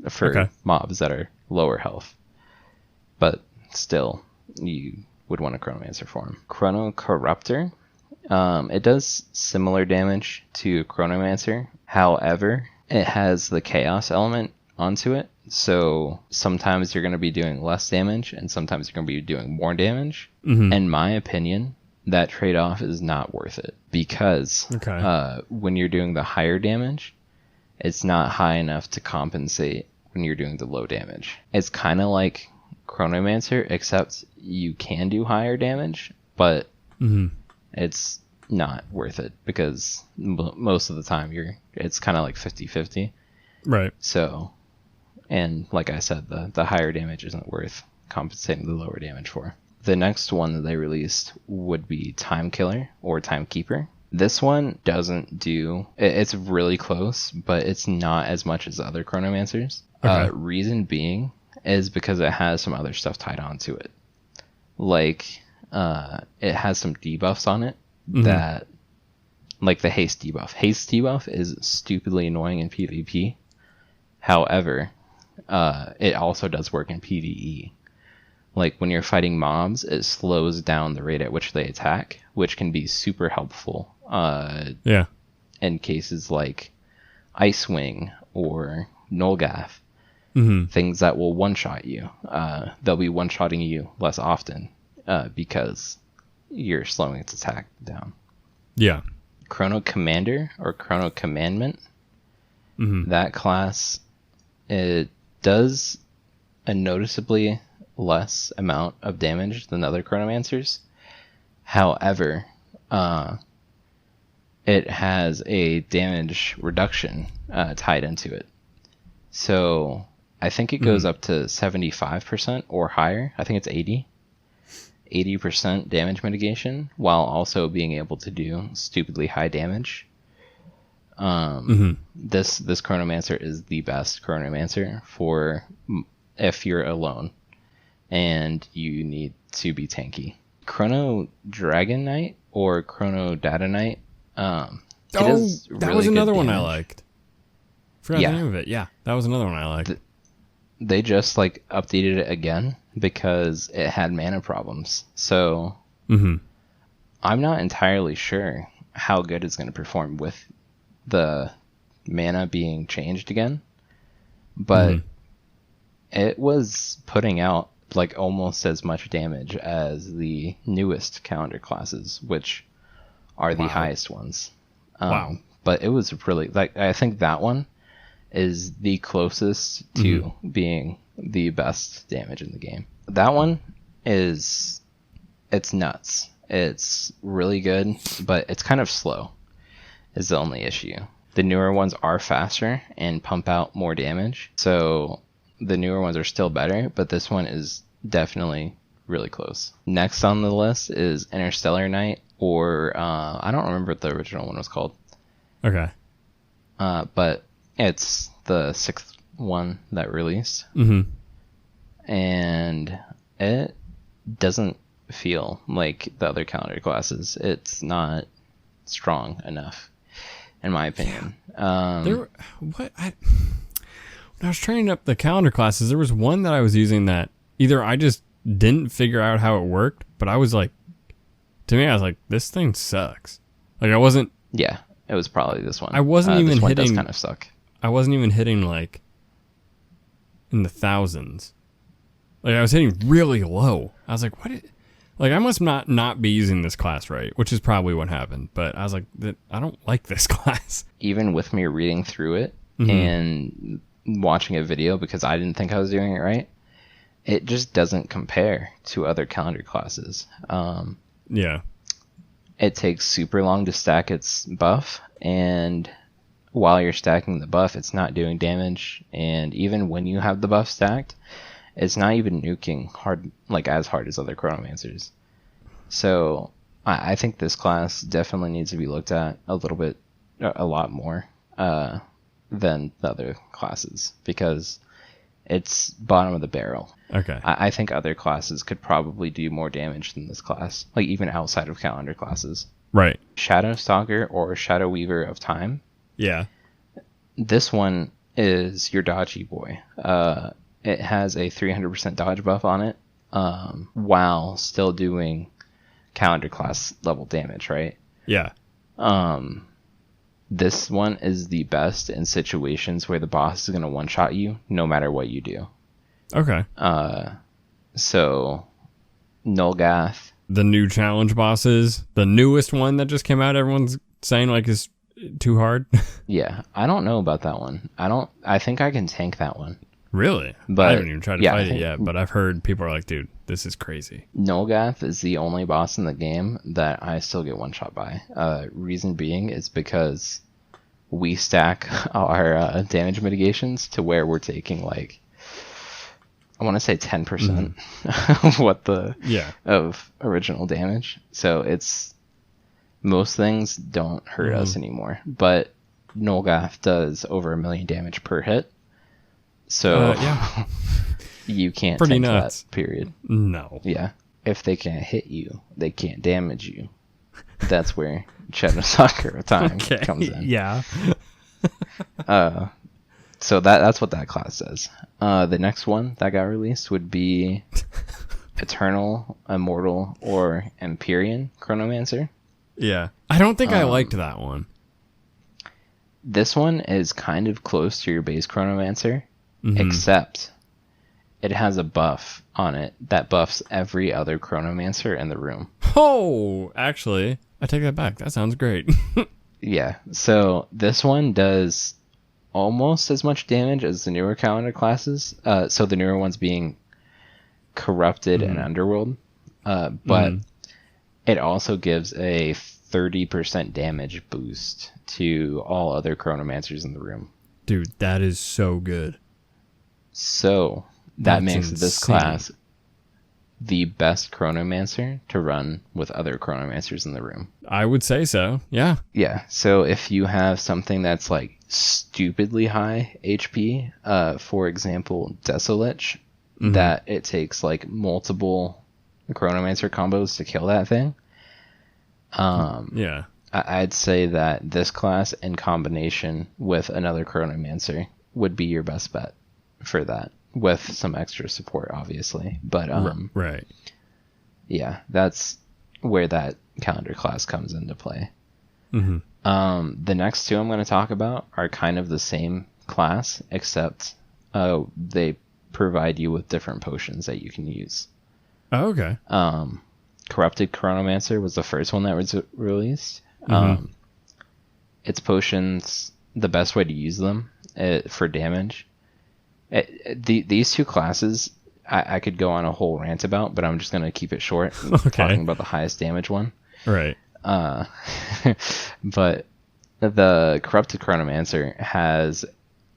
for mobs that are lower health. But still, you would want a Chronomancer for him. Corruptor, it does similar damage to Chronomancer. However, it has the chaos element onto it, so sometimes you're going to be doing less damage and sometimes you're going to be doing more damage. In my opinion, that trade-off is not worth it, because when you're doing the higher damage, it's not high enough to compensate when you're doing the low damage. It's kind of like Chronomancer, except you can do higher damage, but it's not worth it, because most of the time it's kind of like 50-50. Right. So, and like I said, the higher damage isn't worth compensating the lower damage for. The next one that they released would be TimeKiller or TimeKeeper. This one doesn't do, it's really close, but it's not as much as the other Chronomancers. Reason being is because it has some other stuff tied onto it. Like, it has some debuffs on it that, like the haste debuff. Haste debuff is stupidly annoying in PvP. However, it also does work in PvE. Like when you're fighting mobs, it slows down the rate at which they attack, which can be super helpful. In cases like Icewing or Nolgath, things that will one-shot you. They'll be one-shotting you less often because you're slowing its attack down. Yeah. Chrono Commander or Chrono Commandment, that class, it does a noticeably less amount of damage than other Chronomancers. However, it has a damage reduction tied into it. So I think it goes up to 75% or higher. I think it's 80% damage mitigation, while also being able to do stupidly high damage. This Chronomancer is the best Chronomancer for if you're alone and you need to be tanky. Chrono Dragonknight or Chrono Knight. That was another one I liked. Forgot the name of it. Yeah, that was another one I liked. They just like updated it again because it had mana problems. So I'm not entirely sure how good it's going to perform with the mana being changed again, but it was putting out like almost as much damage as the newest calendar classes, which are the highest ones. But it was really like, I think that one is the closest to being the best damage in the game. That one it's nuts. It's really good, but it's kind of slow is the only issue. The newer ones are faster and pump out more damage. So the newer ones are still better, but this one is definitely really close. Next on the list is Interstellar Night, or I don't remember what the original one was called. Okay. But it's the 6th one that released. And it doesn't feel like the other calendar classes. It's not strong enough, in my opinion. When I was training up the calendar classes, there was one that I was using that either I just didn't figure out how it worked, but I was like, to me, I was like, this thing sucks. Like I wasn't. Yeah, it was probably this one. I wasn't even hitting. Does kind of suck. I wasn't even hitting like in the thousands. Like I was hitting really low. I was like, like I must not be using this class right, which is probably what happened. But I was like, I don't like this class. Even with me reading through it and watching a video, because I didn't think I was doing it right, it just doesn't compare to other calendar classes. Yeah. It takes super long to stack its buff, and while you're stacking the buff, it's not doing damage. And even when you have the buff stacked, it's not even nuking hard, like as hard as other Chronomancers. So I think this class definitely needs to be looked at a lot more than the other classes, because it's bottom of the barrel. Okay. I think other classes could probably do more damage than this class, like even outside of calendar classes. Right. ShadowStalker or Shadow Weaver of Time. Yeah. This one is your dodgy boy. It has a 300% dodge buff on it, while still doing calendar class level damage, right? Yeah. This one is the best in situations where the boss is going to one-shot you no matter what you do. Okay. So, Nulgath. The new challenge bosses, the newest one that just came out, everyone's saying like is too hard. Yeah, I don't know about that one. I think I can tank that one. Really? But I haven't even tried to fight it yet, but I've heard people are like, dude, this is crazy. Nulgath is the only boss in the game that I still get one shot by. Reason being is because we stack our damage mitigations to where we're taking like, I want to say 10% of original damage. So it's, most things don't hurt us anymore, but Nulgath does over 1 million damage per hit. So you can't pretty tank nuts. That, period. No. Yeah. If they can't hit you, they can't damage you. That's where ShadowStalker of Time comes in. Yeah. So that's what that class does. The next one that got released would be Eternal, Immortal, or Empyrean Chronomancer. Yeah. I don't think I liked that one. This one is kind of close to your base Chronomancer, except it has a buff on it that buffs every other Chronomancer in the room. Oh, actually, I take that back. That sounds great. Yeah, so this one does almost as much damage as the newer calendar classes. So the newer ones being Corrupted and Underworld. But it also gives a 30% damage boost to all other Chronomancers in the room. Dude, that is so good. So that makes this class the best Chronomancer to run with other Chronomancers in the room. I would say so. Yeah. Yeah. So if you have something that's like stupidly high HP, for example, Desolich, that it takes like multiple Chronomancer combos to kill that thing. I'd say that this class in combination with another Chronomancer would be your best bet for that, with some extra support, obviously. But right. Yeah, that's where that calendar class comes into play. The next two I'm going to talk about are kind of the same class, except they provide you with different potions that you can use. Oh, okay. Corrupted Chronomancer was the first one that was released. Its potions, the best way to use them for damage. These two classes, I could go on a whole rant about, but I'm just going to keep it short. Talking about the highest damage one. Right. But the Corrupted Chronomancer has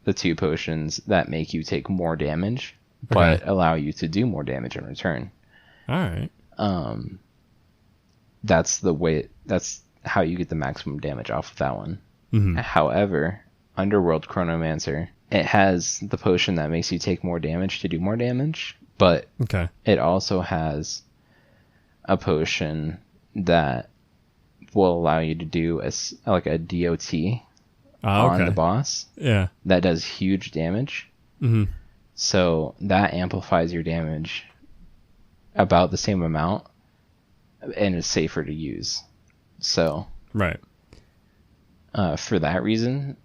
the two potions that make you take more damage, but allow you to do more damage in return. All right. That's how you get the maximum damage off of that one. However, Underworld Chronomancer, it has the potion that makes you take more damage to do more damage, but it also has a potion that will allow you to do a DOT on the boss. Yeah. That does huge damage. So that amplifies your damage about the same amount and is safer to use. So right. For that reason,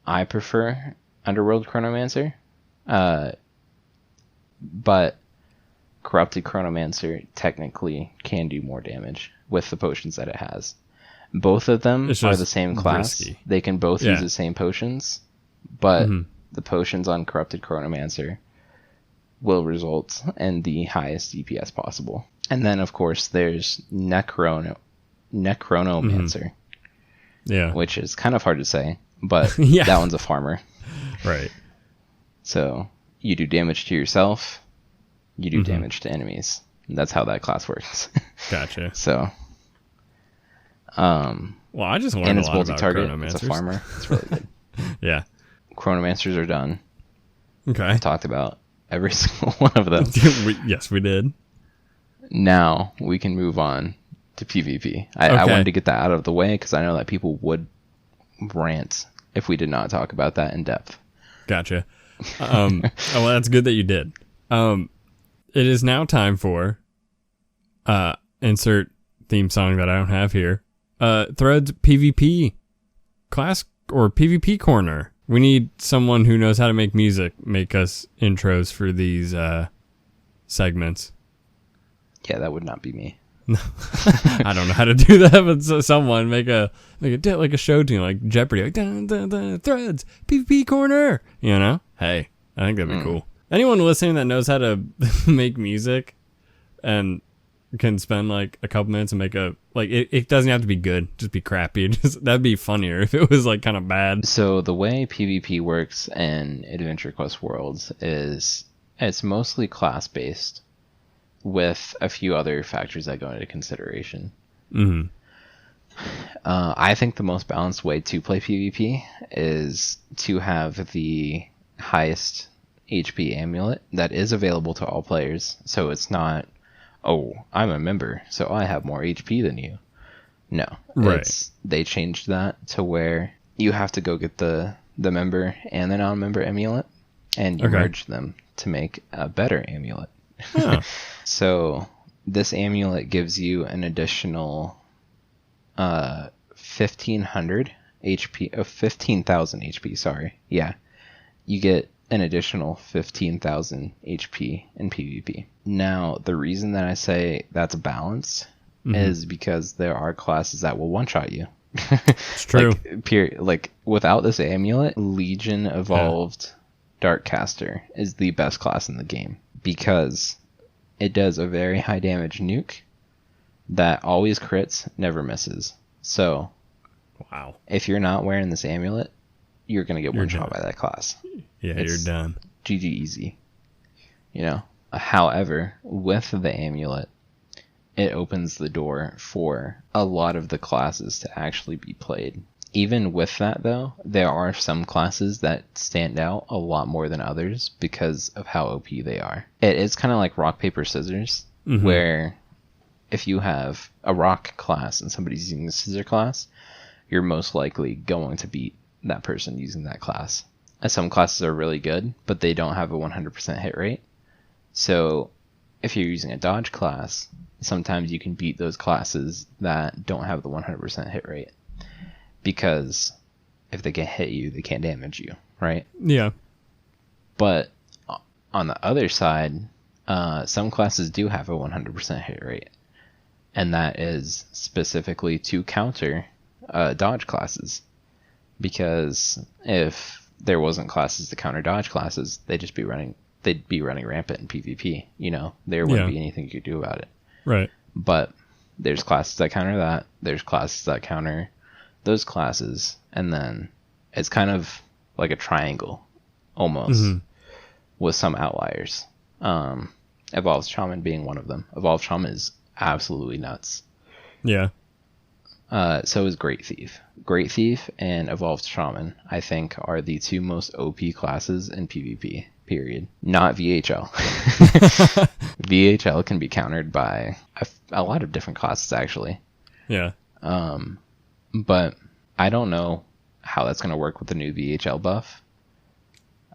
I prefer Underworld Chronomancer. But Corrupted Chronomancer technically can do more damage with the potions that it has. Both of them are the same class. Risky. They can both use the same potions, but the potions on Corrupted Chronomancer will result in the highest DPS possible. And then, of course, there's Necronomancer. Yeah. Which is kind of hard to say, but that one's a farmer. Right. So you do damage to yourself, you do damage to enemies. That's how that class works. Gotcha. So, well, I just learned a lot about Chronomancers. It's a farmer. It's really good. Yeah. Chronomancers are done. Okay. I talked about every single one of them. Yes, we did. Now we can move on to PvP. I wanted to get that out of the way because I know that people would rant if we did not talk about that in depth. Gotcha. Well, that's good that you did. It is now time for insert theme song that I don't have here. Thruds PvP class or PvP corner. We need someone who knows how to make music make us intros for these segments. Yeah, that would not be me. I don't know how to do that, but someone make a like a show tune, like Jeopardy, like dun, dun, dun, Thruds PvP corner. You know, hey, I think that'd be cool. Anyone listening that knows how to make music and can spend like a couple minutes and make it doesn't have to be good, just be crappy. That'd be funnier if it was like kind of bad. So the way PvP works in Adventure Quest Worlds is it's mostly class based, with a few other factors that go into consideration. I think the most balanced way to play PvP is to have the highest HP amulet that is available to all players. So it's not, oh, I'm a member, so I have more HP than you. No. Right. They changed that to where you have to go get the member and the non-member amulet, and you merge them to make a better amulet. Huh. So this amulet gives you an additional 1,500 HP, 15,000 HP, sorry. Yeah. You get an additional 15,000 HP in PvP. Now, the reason that I say that's balanced is because there are classes that will one-shot you. It's true. Like, without this amulet, Legion Evolved Darkcaster is the best class in the game, because it does a very high damage nuke that always crits, never misses. So, wow, if you're not wearing this amulet, you're going to get one shot by that class. Yeah, you're done. GG easy. you know. However, with the amulet, it opens the door for a lot of the classes to actually be played. Even with that, though, there are some classes that stand out a lot more than others because of how OP they are. It is kind of like rock, paper, scissors, where if you have a rock class and somebody's using the scissor class, you're most likely going to beat that person using that class. And some classes are really good, but they don't have a 100% hit rate. So if you're using a dodge class, sometimes you can beat those classes that don't have the 100% hit rate. Because if they can't hit you, they can't damage you, right? Yeah. But on the other side, some classes do have a 100% hit rate. And that is specifically to counter dodge classes. Because if there wasn't classes to counter dodge classes, they'd be running rampant in PvP. You know, there wouldn't be anything you could do about it. Right. But there's classes that counter that. There's classes that counter those classes, and then it's kind of like a triangle almost with some outliers. Evolved Shaman being one of them. Evolved Shaman is absolutely nuts. Yeah. So is Great Thief. Great Thief and Evolved Shaman, I think, are the two most OP classes in PvP, period. Not VHL. VHL can be countered by a lot of different classes, actually. Yeah. But I don't know how that's going to work with the new VHL buff.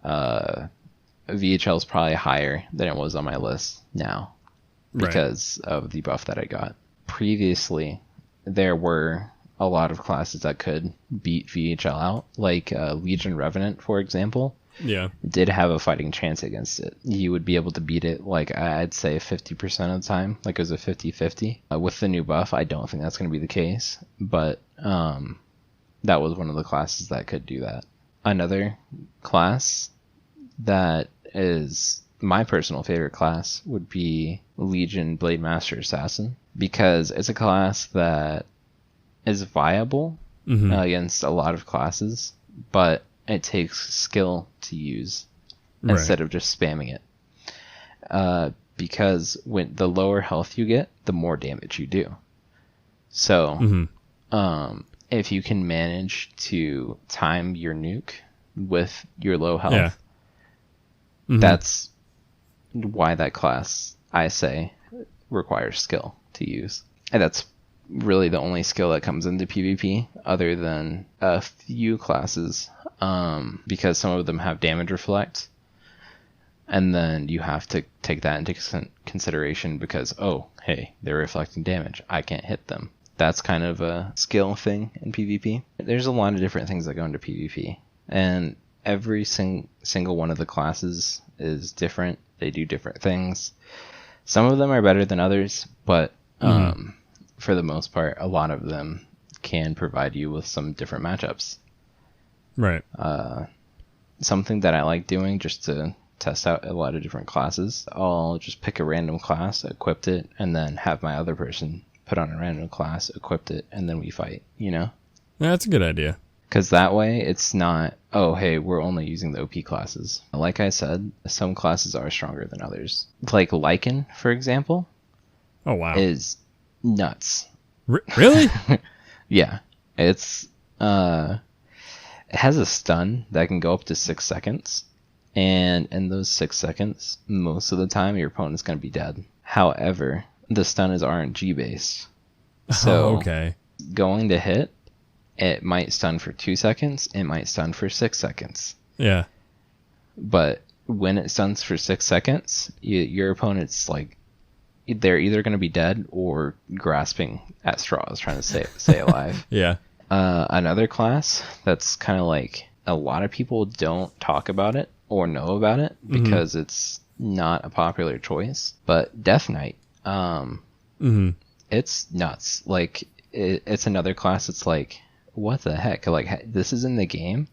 VHL is probably higher than it was on my list now because of the buff that I got. Previously, there were a lot of classes that could beat VHL out, like Legion Revenant, for example. Yeah. Did have a fighting chance against it. You would be able to beat it, like, I'd say 50% of the time. Like, it was a 50-50. With the new buff, I don't think that's going to be the case. But that was one of the classes that could do that. Another class that is my personal favorite class would be Legion Blade Master Assassin. Because it's a class that is viable against a lot of classes. But it takes skill to use instead of just spamming it. Because when the lower health you get, the more damage you do. So, if you can manage to time your nuke with your low health, that's why that class, I say, requires skill to use. And that's really the only skill that comes into PvP, other than a few classes. Because some of them have damage reflect, and then you have to take that into consideration because, oh, hey, they're reflecting damage. I can't hit them. That's kind of a skill thing in PvP. There's a lot of different things that go into PvP, and every single one of the classes is different. They do different things. Some of them are better than others, but for the most part, a lot of them can provide you with some different matchups. Right. Something that I like doing just to test out a lot of different classes, I'll just pick a random class, equip it, and then have my other person put on a random class, equip it, and then we fight, you know? Yeah, that's a good idea. Because that way, it's not, oh, hey, we're only using the OP classes. Like I said, some classes are stronger than others. Like Lycan, for example. Oh, wow. Is nuts. Really? Yeah. It's, it has a stun that can go up to 6 seconds. And in those 6 seconds, most of the time, your opponent's going to be dead. However, the stun is RNG based. So, going to hit, it might stun for 2 seconds. It might stun for 6 seconds. Yeah. But when it stuns for 6 seconds, your opponent's like, they're either going to be dead or grasping at straws, trying to stay alive. Yeah. Another class that's kind of like a lot of people don't talk about it or know about it because it's not a popular choice. But Death Knight, it's nuts. Like it's another class. It's like, what the heck? Like this is in the game.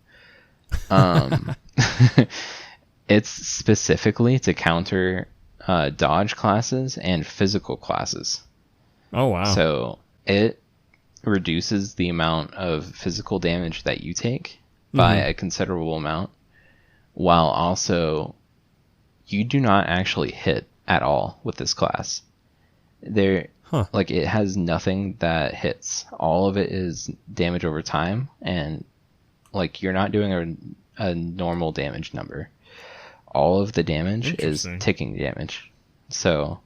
It's specifically to counter dodge classes and physical classes. Oh wow! So it reduces the amount of physical damage that you take by a considerable amount, while also you do not actually hit at all with this class. Like, it has nothing that hits. All of it is damage over time, and like, you're not doing a normal damage number. All of the damage is ticking damage. So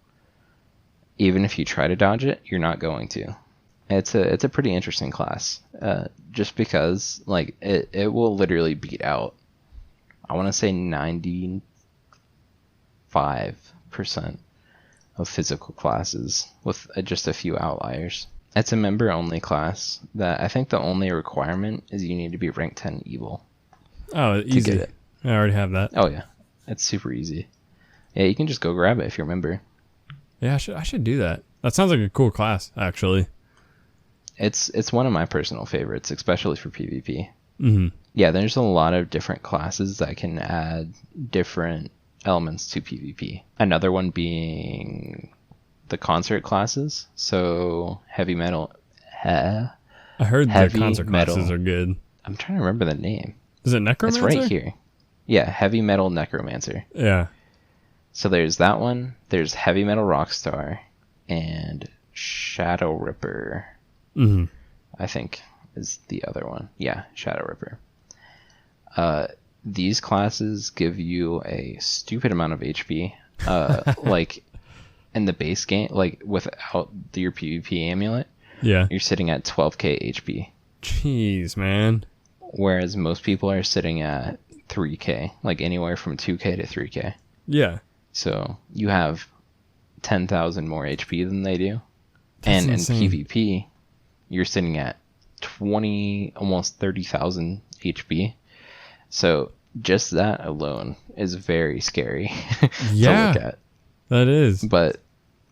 even if you try to dodge it, you're not going to. It's a pretty interesting class. Just because, like, it will literally beat out, I want to say 95% of physical classes, with just a few outliers. It's a member-only class that I think the only requirement is you need to be rank 10 evil. Oh, easy. To get it. I already have that. Oh, yeah. It's super easy. Yeah, you can just go grab it if you're a member. Yeah, I should do that. That sounds like a cool class, actually. It's one of my personal favorites, especially for PvP. Mm-hmm. Yeah, there's a lot of different classes that can add different elements to PvP. Another one being the concert classes. So heavy metal. I heard the concert metal classes are good. I'm trying to remember the name. Is it Necromancer? It's right here. Yeah, heavy metal Necromancer. Yeah. So there's that one. There's heavy metal Rockstar and Shadow Ripper. Mm-hmm. I think is the other one. Yeah, Shadow Ripper. These classes give you a stupid amount of HP. Like in the base game, like without your PvP amulet, yeah, you're sitting at 12k HP. Jeez, man. Whereas most people are sitting at 3k, like anywhere from 2k to 3k. Yeah. So you have 10,000 more HP than they do. That's and insane. In PvP, you're sitting at 20, almost 30,000 HP. So just that alone is very scary to look at. That is. But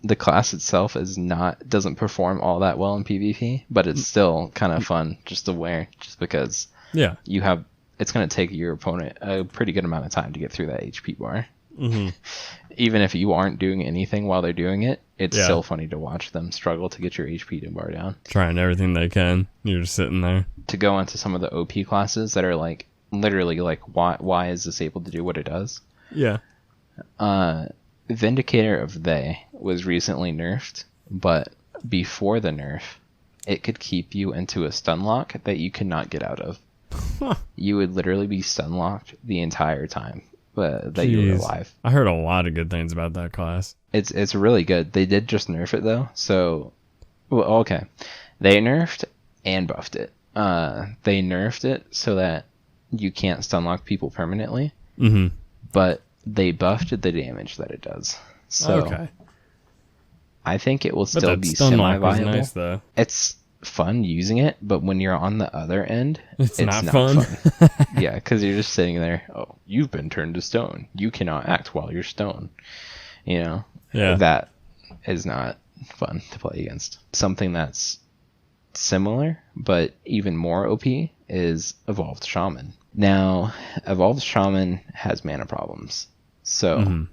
the class itself doesn't perform all that well in PvP, but it's still kind of fun just to wear, just because it's going to take your opponent a pretty good amount of time to get through that HP bar. Mm-hmm. Even if you aren't doing anything while they're doing it, it's still funny to watch them struggle to get your HP bar down. Trying everything they can. You're just sitting there. To go into some of the OP classes that are like, literally like, why is this able to do what it does? Yeah. Vindicator of They was recently nerfed, but before the nerf, it could keep you into a stun lock that you could not get out of. You would literally be stun locked the entire time that you were alive. I heard a lot of good things about that class. It's really good. They did just nerf it though, so okay. They nerfed and buffed it. They nerfed it so that you can't stun lock people permanently. Mm-hmm. But they buffed the damage that it does. So I think it will still be semi-viable. Nice, though. It's fun using it, but when you're on the other end, it's not fun. Yeah, because you're just sitting there. Oh, you've been turned to stone. You cannot act while you're stone. You know, that is not fun to play against. Something that's similar, but even more OP is Evolved Shaman. Now, Evolved Shaman has mana problems. So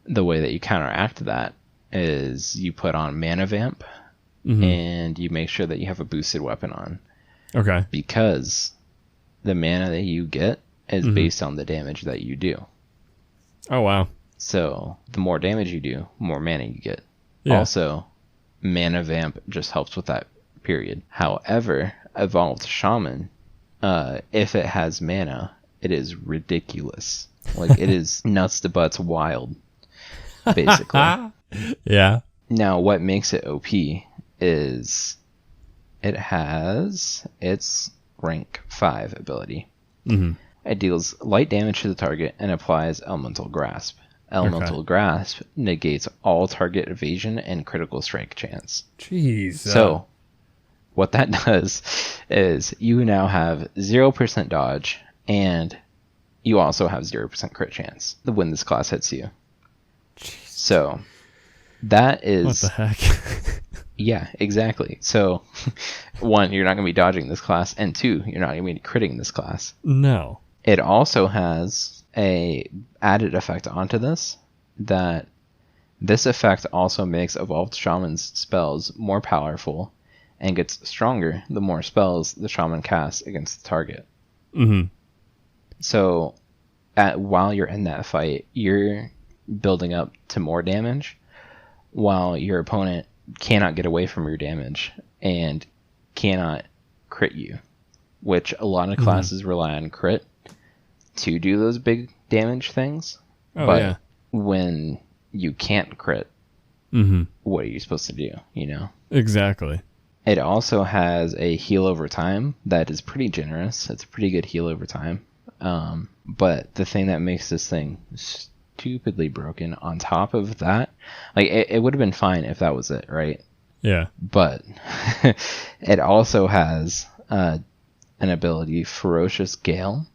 the way that you counteract that is you put on Mana Vamp and you make sure that you have a boosted weapon on. Okay. Because the mana that you get is based on the damage that you do. Oh, wow. So the more damage you do, more mana you get. Yeah. Also, Mana Vamp just helps with that, period. However, Evolved Shaman, if it has mana, it is ridiculous. Like, it is nuts to butts wild, basically. Yeah. Now, what makes it OP is it has its rank 5 ability. Mm-hmm. It deals light damage to the target and applies Elemental Grasp. Elemental Grasp negates all target evasion and critical strike chance. Jeez. So, what that does is you now have 0% dodge, and you also have 0% crit chance when this class hits you. Jeez. So, that is... What the heck? Yeah, exactly. So, 1, you're not going to be dodging this class, and 2, you're not going to be critting this class. No. It also has a added effect onto this, that this effect also makes Evolved Shaman's spells more powerful and gets stronger the more spells the Shaman casts against the target. Mm-hmm. So, while you're in that fight, you're building up to more damage, while your opponent cannot get away from your damage and cannot crit you, which a lot of classes rely on crit to do those big damage things. But when you can't crit, what are you supposed to do, you know? Exactly. It also has a heal over time that is pretty generous. It's a pretty good heal over time. But the thing that makes this thing stupidly broken on top of that, like, it would have been fine if that was it, right? Yeah. But it also has an ability, Ferocious Gale,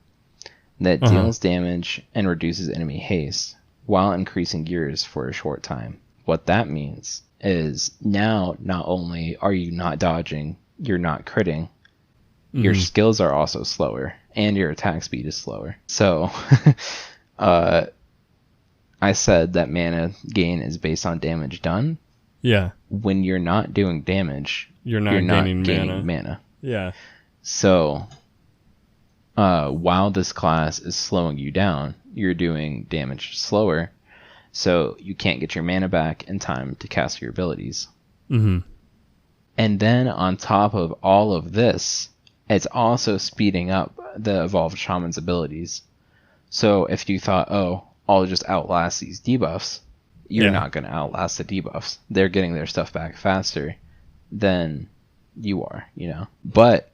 that deals damage and reduces enemy haste while increasing yours for a short time. What that means is now not only are you not dodging, you're not critting, your skills are also slower, and your attack speed is slower. So, I said that mana gain is based on damage done. Yeah. When you're not doing damage, you're not gaining mana. Yeah. So, while this class is slowing you down, you're doing damage slower, so you can't get your mana back in time to cast your abilities. And then on top of all of this, it's also speeding up the Evolved Shaman's abilities. So if you thought, oh, I'll just outlast these debuffs, you're not going to outlast the debuffs. They're getting their stuff back faster than you are, you know? But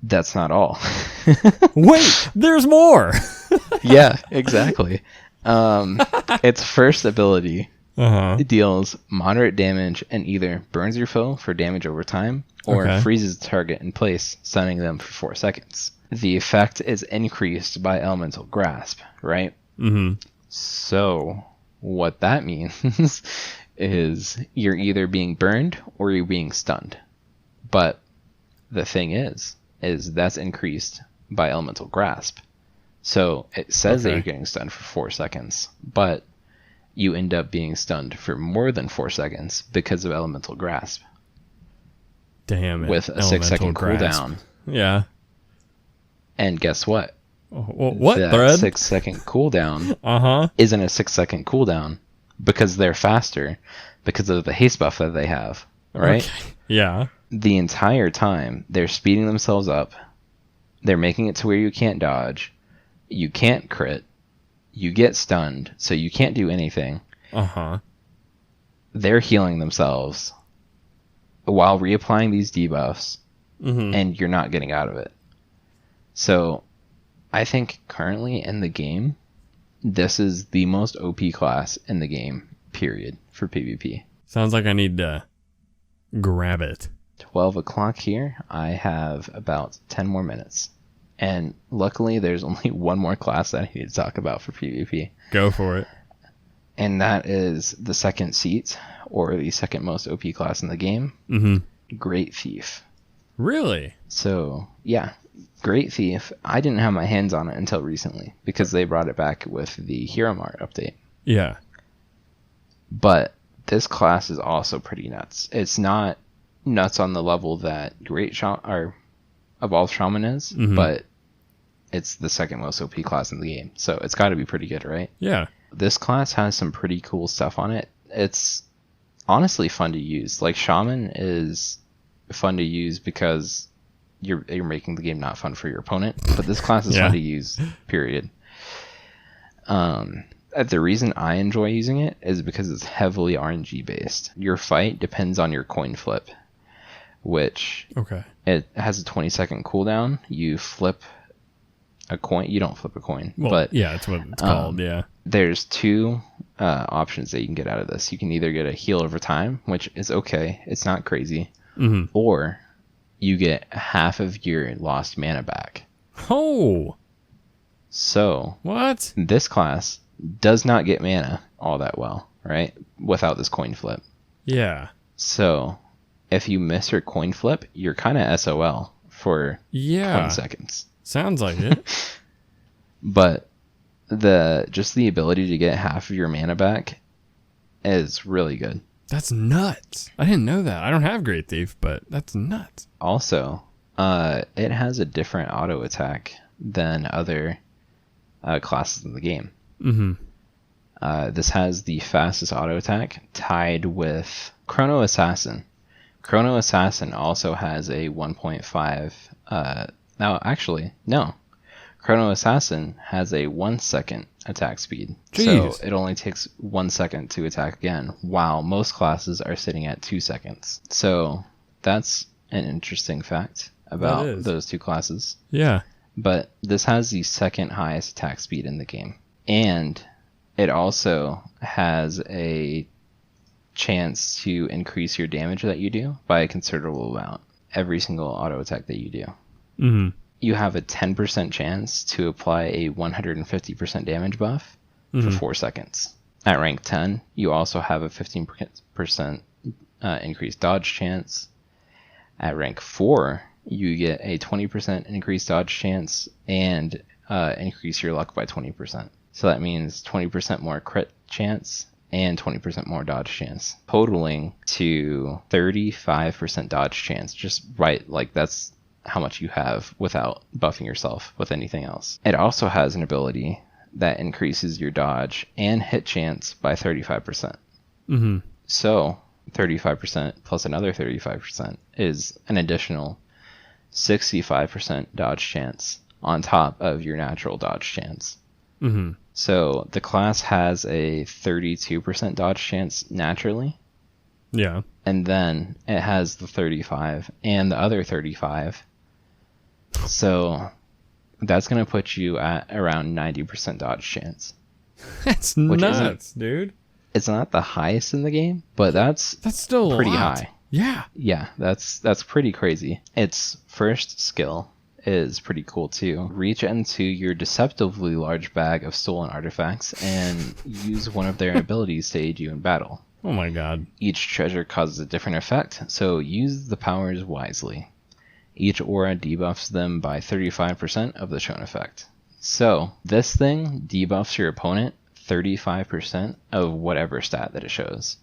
that's not all. Wait, there's more! Yeah, exactly. Its first ability deals moderate damage and either burns your foe for damage over time or freezes the target in place, stunning them for 4 seconds. The effect is increased by Elemental Grasp, right? So what that means is you're either being burned or you're being stunned. But the thing is that's increased by Elemental Grasp. So it says that you're getting stunned for 4 seconds, but you end up being stunned for more than 4 seconds because of Elemental Grasp. Damn it. With a 6-second cooldown. Yeah. And guess what? What, that Thread? 6-second cooldown isn't a 6-second cooldown because they're faster because of the haste buff that they have, right? Okay. Yeah. The entire time, they're speeding themselves up. They're making it to where you can't dodge. You can't crit. You get stunned, so you can't do anything. They're healing themselves while reapplying these debuffs, and you're not getting out of it. So, I think currently in the game, this is the most OP class in the game, period, for PvP. Sounds like I need to grab it. 12 o'clock here. I have about 10 more minutes. And luckily, there's only one more class that I need to talk about for PvP. Go for it. And that is the second seat, or the second most OP class in the game, Great Thief. Really? So, yeah, Great Thief. I didn't have my hands on it until recently, because they brought it back with the HeroMart update. Yeah. But this class is also pretty nuts. It's not nuts on the level that Evolved Shaman is, but it's the second most OP class in the game, so it's got to be pretty good, right? Yeah. This class has some pretty cool stuff on it. It's honestly fun to use. Like, Shaman is fun to use because you're making the game not fun for your opponent, but this class is fun to use, period. The reason I enjoy using it is because it's heavily RNG based. Your fight depends on your coin flip, which it has a 20-second cooldown. You flip a coin. You don't flip a coin, but yeah, that's what it's called. Yeah. There's two options that you can get out of this. You can either get a heal over time, which is okay. It's not crazy. Or you get half of your lost mana back. Oh. So what? This class does not get mana all that well, right? Without this coin flip. Yeah. So if you miss your coin flip, you're kind of SOL for 20 seconds. Sounds like it. But the ability to get half of your mana back is really good. That's nuts. I didn't know that. I don't have Great Thief, but that's nuts. Also, it has a different auto attack than other classes in the game. Mm-hmm. This has the fastest auto attack, tied with Chrono Assassin. Chrono Assassin also has a 1.5. No. Chrono Assassin has a 1 second attack speed. Jeez. So it only takes 1 second to attack again, while most classes are sitting at 2 seconds. So that's an interesting fact about those two classes. Yeah. But this has the second highest attack speed in the game. And it also has a chance to increase your damage that you do by a considerable amount every single auto attack that you do. Mm-hmm. You have a 10% chance to apply a 150% damage buff for 4 seconds. At rank 10, you also have a 15% increased dodge chance. At rank 4, you get a 20% increased dodge chance and increase your luck by 20%. So that means 20% more crit chance and 20% more dodge chance, totaling to 35% dodge chance. Just right, like that's how much you have without buffing yourself with anything else. It also has an ability that increases your dodge and hit chance by 35%. Mm-hmm. So 35% plus another 35% is an additional 65% dodge chance on top of your natural dodge chance. Mm-hmm. So the class has a 32% dodge chance naturally. Yeah. And then it has the 35 and the other 35. So that's going to put you at around 90% dodge chance. That's nuts, dude. It's not the highest in the game, but that's still pretty a lot. high. Yeah. Yeah, that's pretty crazy. Its first skill is pretty cool too. Reach into your deceptively large bag of stolen artifacts and use one of their abilities to aid you in battle. Oh my god. Each treasure causes a different effect, so use the powers wisely. Each aura debuffs them by 35% of the shown effect. So, this thing debuffs your opponent 35% of whatever stat that it shows.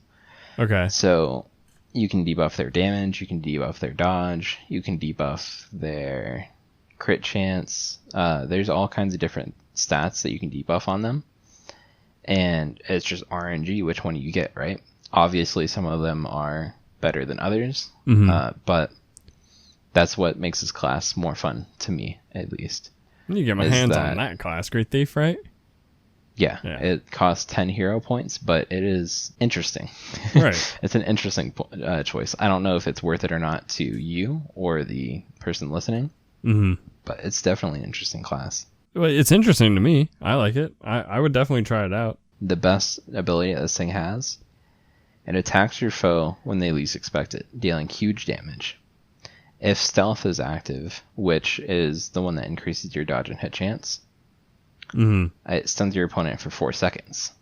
Okay. So, you can debuff their damage, you can debuff their dodge, you can debuff their crit chance. There's all kinds of different stats that you can debuff on them. And it's just RNG which one you get, right? Obviously, some of them are better than others, but that's what makes this class more fun to me, at least. You get my hands on that class, Great Thief, right? Yeah, it costs 10 hero points, but it is interesting. Right. It's an interesting choice. I don't know if it's worth it or not to you or the person listening, but it's definitely an interesting class. Well, it's interesting to me. I like it. I would definitely try it out. The best ability that this thing has, it attacks your foe when they least expect it, dealing huge damage. If stealth is active, which is the one that increases your dodge and hit chance, it stuns your opponent for 4 seconds.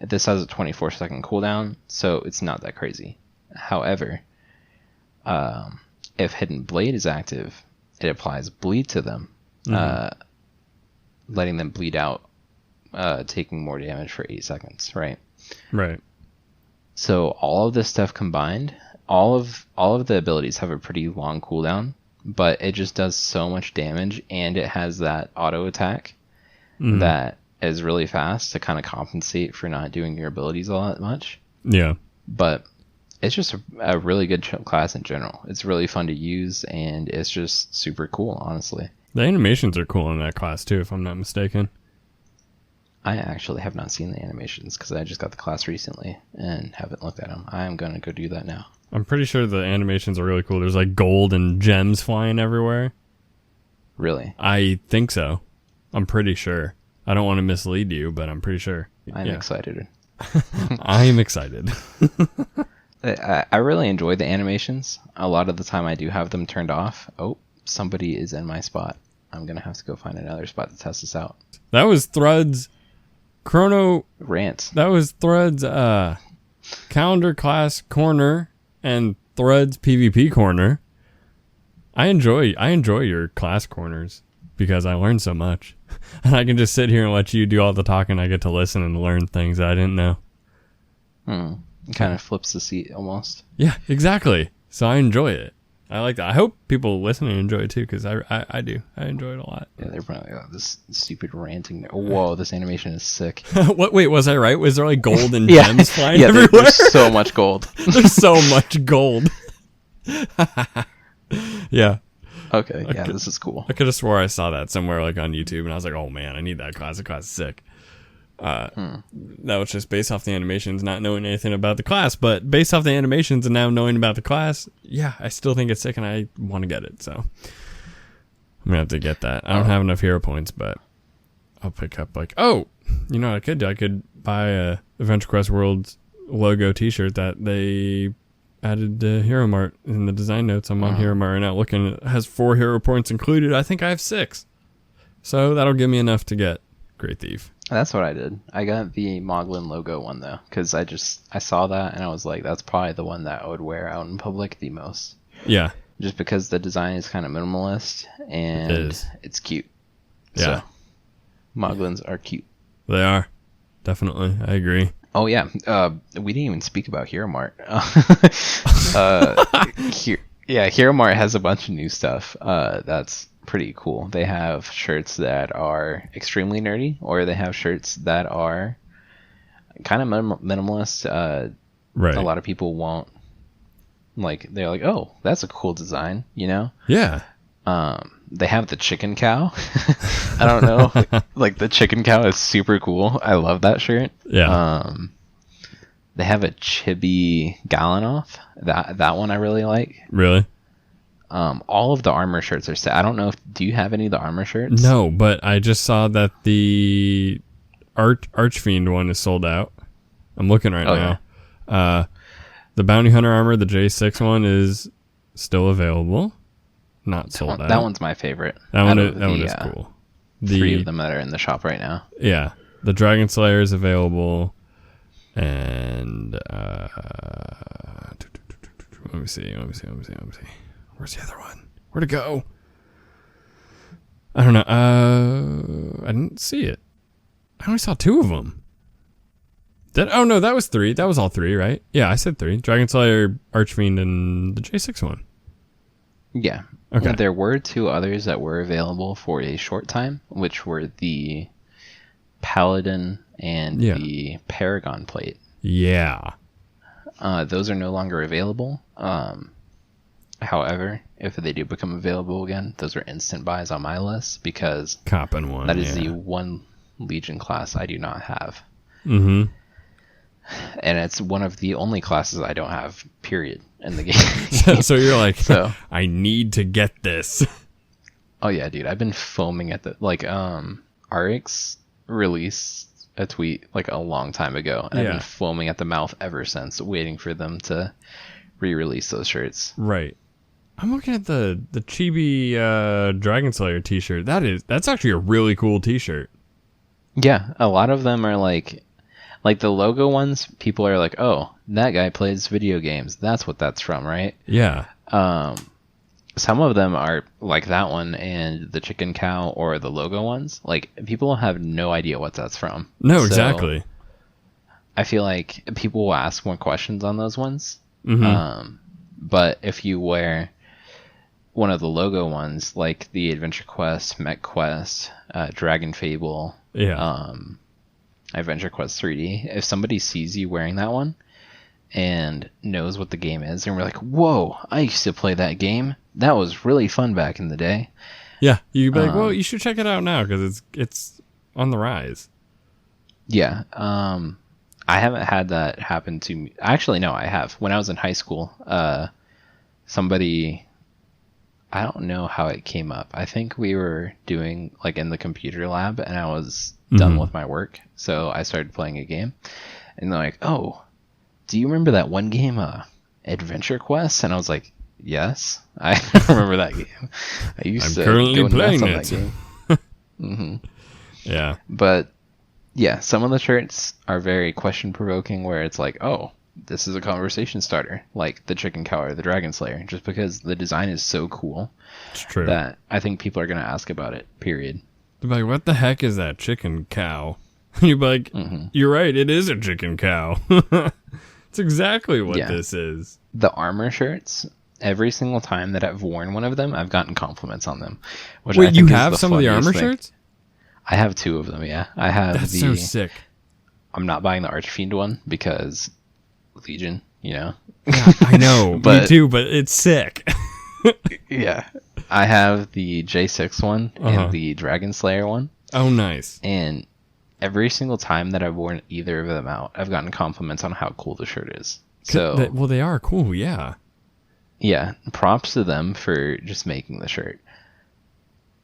This has a 24-second cooldown, so it's not that crazy. However, if Hidden Blade is active, it applies bleed to them, letting them bleed out, taking more damage for 8 seconds, right? Right. So all of this stuff combined, all of the abilities have a pretty long cooldown, but it just does so much damage, and it has that auto attack that is really fast to kind of compensate for not doing your abilities all that much. Yeah. But it's just a really good class in general. It's really fun to use, and it's just super cool, honestly. The animations are cool in that class too, if I'm not mistaken. I actually have not seen the animations because I just got the class recently and haven't looked at them. I'm going to go do that now. I'm pretty sure the animations are really cool. There's like gold and gems flying everywhere. Really? I think so. I'm pretty sure. I don't want to mislead you, but I'm pretty sure. I'm excited. I'm excited. I really enjoy the animations. A lot of the time I do have them turned off. Oh, somebody is in my spot. I'm going to have to go find another spot to test this out. That was Thruds Chrono rant. That was Thruds calendar class corner and Thruds PvP corner. I enjoy your class corners because I learn so much. And I can just sit here and let you do all the talking. I get to listen and learn things that I didn't know. It kind of flips the seat almost. Yeah, exactly. So I enjoy it. I like that. I hope people listening enjoy it too, because I do. I enjoy it a lot. Yeah, they're probably like, oh, this stupid ranting. Whoa, this animation is sick. What? Wait, was I right? Was there like gold and Yeah. gems flying Yeah, everywhere? there's so much gold. There's so much gold. Yeah. Okay, yeah, this is cool. I could have swore I saw that somewhere like on YouTube, and I was like, oh man, I need that class. The class is sick. That was just based off the animations, not knowing anything about the class, but based off the animations and now knowing about the class, yeah, I still think it's sick and I want to get it, so I'm gonna have to get that. I don't have enough hero points, but I'll pick up like, oh, you know what I could do? I could buy a Adventure Quest World's logo t-shirt that they added to HeroMart in the design notes. I'm on HeroMart right now looking. It has 4 hero points included. I think I have 6, so that'll give me enough to get Great Thief. That's what I did. I got the Moglin logo one though, because I saw that and I was like, that's probably the one that I would wear out in public the most. Yeah. Just because the design is kind of minimalist and it's cute. Yeah. So, Moglins are cute. They are. Definitely. I agree. Oh yeah. We didn't even speak about HeroMart. HeroMart has a bunch of new stuff. That's pretty cool. They have shirts that are extremely nerdy, or they have shirts that are kind of minimalist. Right. A lot of people won't like. They're like, "Oh, that's a cool design," you know? Yeah. They have the chicken cow. I don't know. Like the chicken cow is super cool. I love that shirt. Yeah. They have a Chibi Galanoff. That one I really like. Really? All of the armor shirts are set. I don't know do you have any of the armor shirts? No, but I just saw that the Archfiend one is sold out. I'm looking right now. Yeah. The Bounty Hunter armor, the J6 one, is still available. Not sold out. That one's my favorite. That one is cool. The 3 of them that are in the shop right now. Yeah. The Dragon Slayer is available. And let me see. Where's the other one? Where'd it go? I don't know. I didn't see it. I only saw 2 of them. Oh no, that was 3. That was all 3, right? Yeah, I said 3. Dragon Slayer, Archfiend, and the J6 one. Yeah. Okay. There were 2 others that were available for a short time, which were the Paladin and the Paragon plate. Yeah. Those are no longer available. However, if they do become available again, those are instant buys on my list because Coppin one, that is the one Legion class I do not have. Mm-hmm. And it's one of the only classes I don't have, period, in the game. So you're like, I need to get this. Oh yeah, dude. I've been foaming at the Artix released a tweet like a long time ago, and I've been foaming at the mouth ever since, waiting for them to re-release those shirts. Right. I'm looking at the Chibi Dragon Slayer t-shirt. That's actually a really cool t-shirt. Yeah, a lot of them are like the logo ones. People are like, "Oh, that guy plays video games. That's what that's from, right?" Yeah. Some of them are like that one and the chicken cow or the logo ones. Like people have no idea what that's from. No, exactly. I feel like people will ask more questions on those ones. Mm-hmm. But if you wear one of the logo ones, like the Adventure Quest, Mech Quest, Dragon Fable, Adventure Quest 3D, if somebody sees you wearing that one and knows what the game is, and we're like, "Whoa, I used to play that game. That was really fun back in the day." Yeah, you'd be like, "Well, you should check it out now because it's on the rise." Yeah. I haven't had that happen to me. Actually, no, I have. When I was in high school, somebody, I don't know how it came up. I think we were doing like in the computer lab and I was done with my work. So I started playing a game and they're like, "Oh, do you remember that one game, Adventure Quest?" And I was like, "Yes, I remember that game. I used to currently playing on it." That game." Mm-hmm. Yeah. But yeah, some of the shirts are very question-provoking where it's like, "Oh, this is a conversation starter," like the Chicken Cow or the Dragon Slayer, just because the design is so cool. It's true. That I think people are going to ask about it, period. They're like, "What the heck is that chicken cow?" And you'd be like, "You're right, it is a chicken cow." It's exactly what this is. The armor shirts every single time that I've worn one of them, I've gotten compliments on them. Which wait, you have some of the armor shirts? I have 2 of them, yeah. I have That's so sick. I'm not buying the Archfiend one because Legion, you know? Yeah, I know, but, me too, but it's sick. Yeah. I have the J6 one and the Dragon Slayer one. Oh, nice. And every single time that I've worn either of them out, I've gotten compliments on how cool the shirt is. So, well, they are cool, yeah. Yeah, props to them for just making the shirt.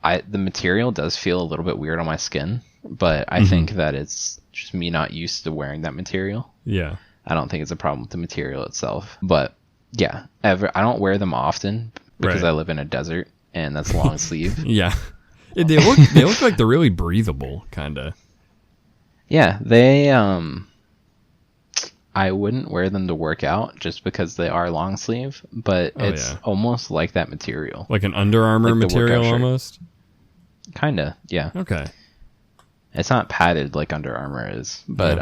The material does feel a little bit weird on my skin, but I think that it's just me not used to wearing that material. Yeah. I don't think it's a problem with the material itself. But yeah, I don't wear them often because I live in a desert and that's long sleeve. Yeah. They look like they're really breathable, kind of. Yeah, they I wouldn't wear them to work out just because they are long sleeve, but it's almost like that material. Like an Under Armour material almost? Kinda, yeah. Okay. It's not padded like Under Armour is, but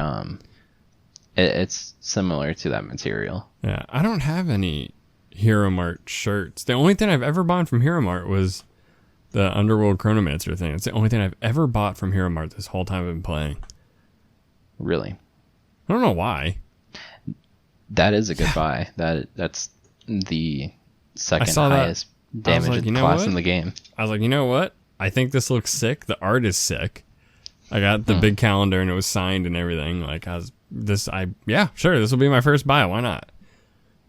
it's similar to that material. Yeah, I don't have any HeroMart shirts. The only thing I've ever bought from HeroMart was the Underworld Chronomancer thing. It's the only thing I've ever bought from HeroMart this whole time I've been playing. Really? I don't know why. That is a good buy. That's the second highest damage class in the game. I was like, you know what? I think this looks sick. The art is sick. I got the big calendar and it was signed and everything. Like this will be my first buy. Why not?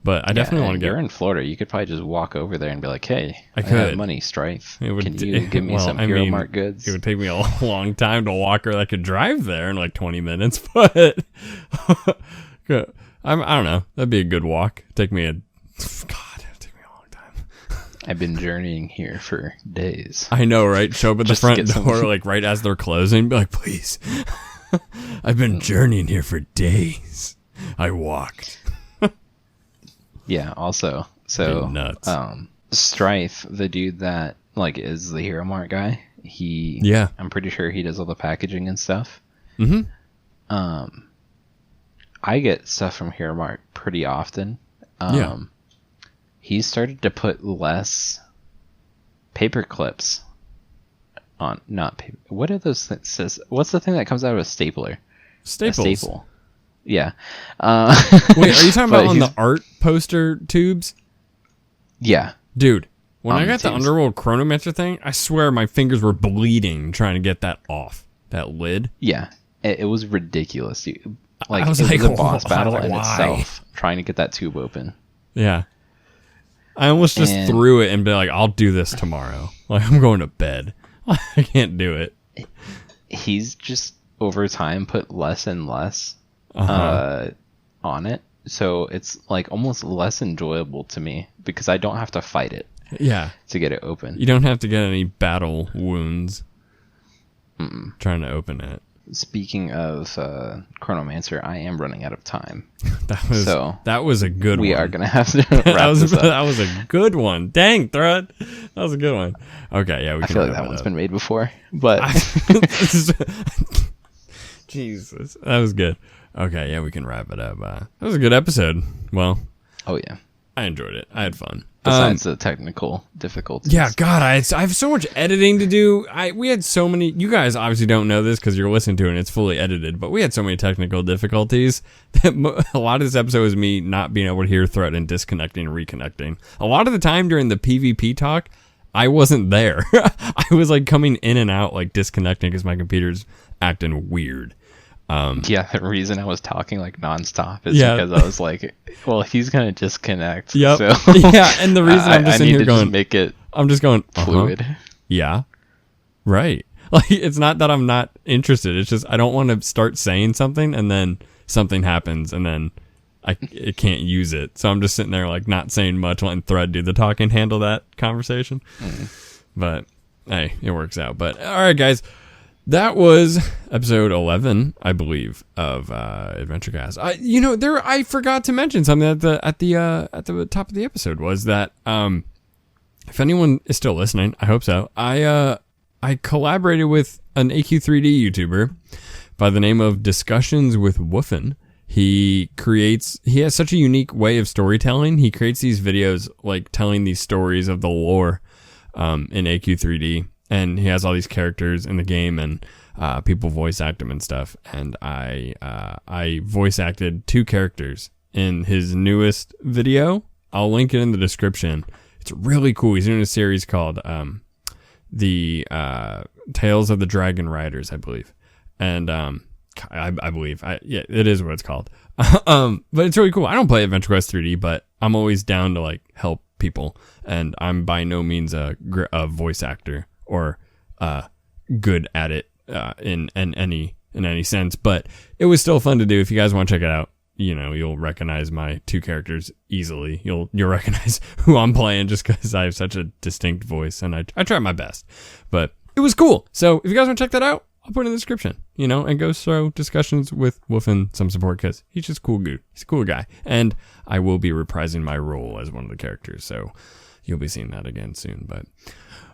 But I definitely want to get. You're in Florida. You could probably just walk over there and be like, "Hey, I have money, Strife. Can you give me some HeroMart goods?" It would take me a long time to walk, or I could drive there in like 20 minutes. But I don't know. That'd be a good walk. It'd take me a long time. I've been journeying here for days. I know, right? Show up at the front door, like right as they're closing. Be like, please. I've been journeying here for days. I walked. Yeah, also, so nuts. Strife, the dude that like is the HeroMart guy, I'm pretty sure he does all the packaging and stuff. Mm-hmm. I get stuff from HeroMart pretty often. He started to put less paper clips on, not paper. What are those things? What's the thing that comes out of a stapler? Staples. A staple. Yeah. Wait, are you talking about on the art poster tubes? Yeah. Dude, when I got the Underworld Chronomancer thing, I swear my fingers were bleeding trying to get that off. That lid. Yeah. It was ridiculous. Like, it was a boss battle in itself, trying to get that tube open. Yeah. I almost just threw it and be like, I'll do this tomorrow. Like, I'm going to bed. I can't do it. He's just, over time, put less and less on it, so it's like almost less enjoyable to me because I don't have to fight it to get it open. You don't have to get any battle wounds trying to open it. Speaking of Chronomancer, I am running out of time. That was a good one. We are gonna have to wrap this up. That was a good one. Dang, Thrud. That was a good one. Okay, yeah, we can. I feel like that one's been made before, but Jesus, that was good. Okay, yeah, we can wrap it up. That was a good episode. Well, oh yeah, I enjoyed it. I had fun. Besides the technical difficulties. Yeah, God, I have so much editing to do. We had so many. You guys obviously don't know this because you're listening to it and it's fully edited. But we had so many technical difficulties that a lot of this episode was me not being able to hear Thread and disconnecting and reconnecting. A lot of the time during the PvP talk, I wasn't there. I was like coming in and out, like disconnecting because my computer's acting weird. Yeah, the reason I was talking like nonstop is because I was like, well, he's gonna disconnect. Yep. So yeah, and the reason I'm just in here going, make it. I'm just going fluid. Yeah, right. Like it's not that I'm not interested. It's just I don't want to start saying something and then something happens and then I can't use it. So I'm just sitting there like not saying much, letting Thread do the talking, handle that conversation. But hey, it works out. But all right, guys. That was episode 11, I believe, of AdventureCast. I forgot to mention something at the top of the episode was that if anyone is still listening, I hope so. I collaborated with an AQ3D YouTuber by the name of Discussions with Woofin. he has such a unique way of storytelling. He creates these videos like telling these stories of the lore in AQ3D, and he has all these characters in the game, and people voice act him and stuff. And I voice acted 2 characters in his newest video. I'll link it in the description. It's really cool. He's doing a series called the Tales of the Dragon Riders, I believe. And I believe, yeah, it is what it's called. But it's really cool. I don't play Adventure Quest 3D, but I'm always down to like help people, and I'm by no means a voice actor or good at it in any sense. But it was still fun to do. If you guys want to check it out, you know, you'll recognize my 2 characters easily. You'll recognize who I'm playing just because I have such a distinct voice, and I try my best. But it was cool. So if you guys want to check that out, I'll put it in the description, you know, and go throw discussions with Wolf and some support, because he's just a cool dude. He's a cool guy. And I will be reprising my role as one of the characters, so you'll be seeing that again soon. But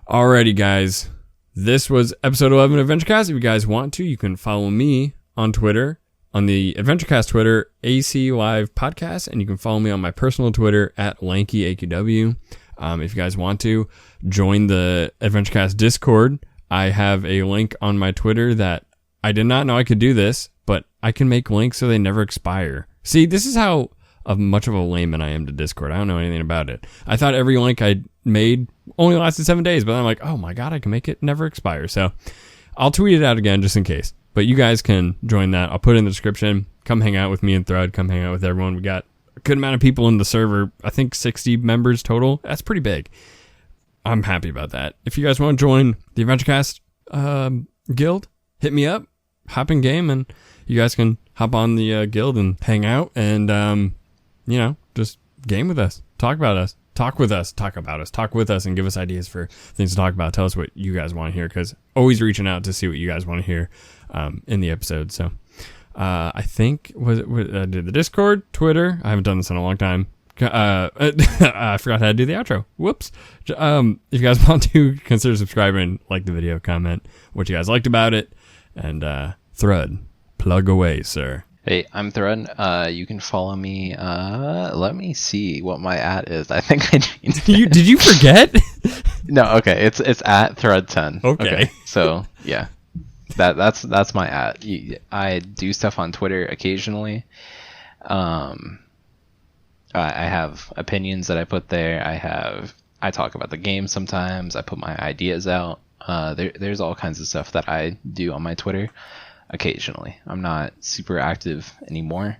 alrighty, guys, this was episode 11 of AdventureCast. If you guys want to, you can follow me on Twitter, on the AdventureCast Twitter, AC Live Podcast, and you can follow me on my personal Twitter at LankyAQW. If you guys want to, join the AdventureCast Discord. I have a link on my Twitter that I did not know I could do this, but I can make links so they never expire. See, this is how much of a layman I am to Discord. I don't know anything about it. I thought every link I made only lasted 7 days, but I'm like, oh my God, I can make it never expire. So I'll tweet it out again just in case. But you guys can join that. I'll put it in the description. Come hang out with me and Thrud. Come hang out with everyone. We got a good amount of people in the server. I think 60 members total. That's pretty big. I'm happy about that. If you guys want to join the AdventureCast guild, hit me up, hop in game, and you guys can hop on the guild and hang out and, you know, just game with us, talk about us, talk with us, talk about us, talk with us, and give us ideas for things to talk about. Tell us what you guys want to hear, because always reaching out to see what you guys want to hear in the episode. So I think I did the Discord, Twitter. I haven't done this in a long time. I forgot how to do the outro. Whoops. If you guys want to, consider subscribing, like the video, comment what you guys liked about it, and Thrud, plug away, sir. Hey, I'm Thrud. You can follow me. Let me see what my @ is. I think I changed it. Did you forget? No, okay. It's at Thrud10. Okay. So yeah, that's my @. I do stuff on Twitter occasionally. I have opinions that I put there. I talk about the game sometimes. I put my ideas out. There's all kinds of stuff that I do on my Twitter occasionally. I'm not super active anymore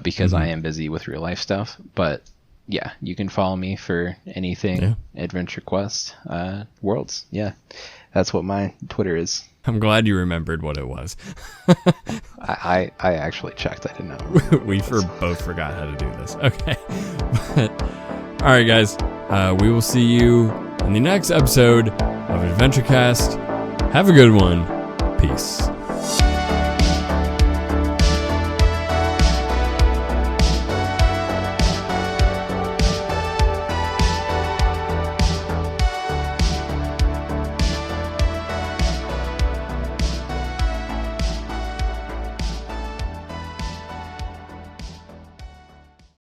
because I am busy with real life stuff. But yeah, you can follow me for anything Adventure Quest, Worlds. Yeah, that's what my Twitter is. I'm glad you remembered what it was. I actually checked. I didn't know. We both forgot how to do this. Okay. But, all right, guys. We will see you in the next episode of AdventureCast. Have a good one. Peace.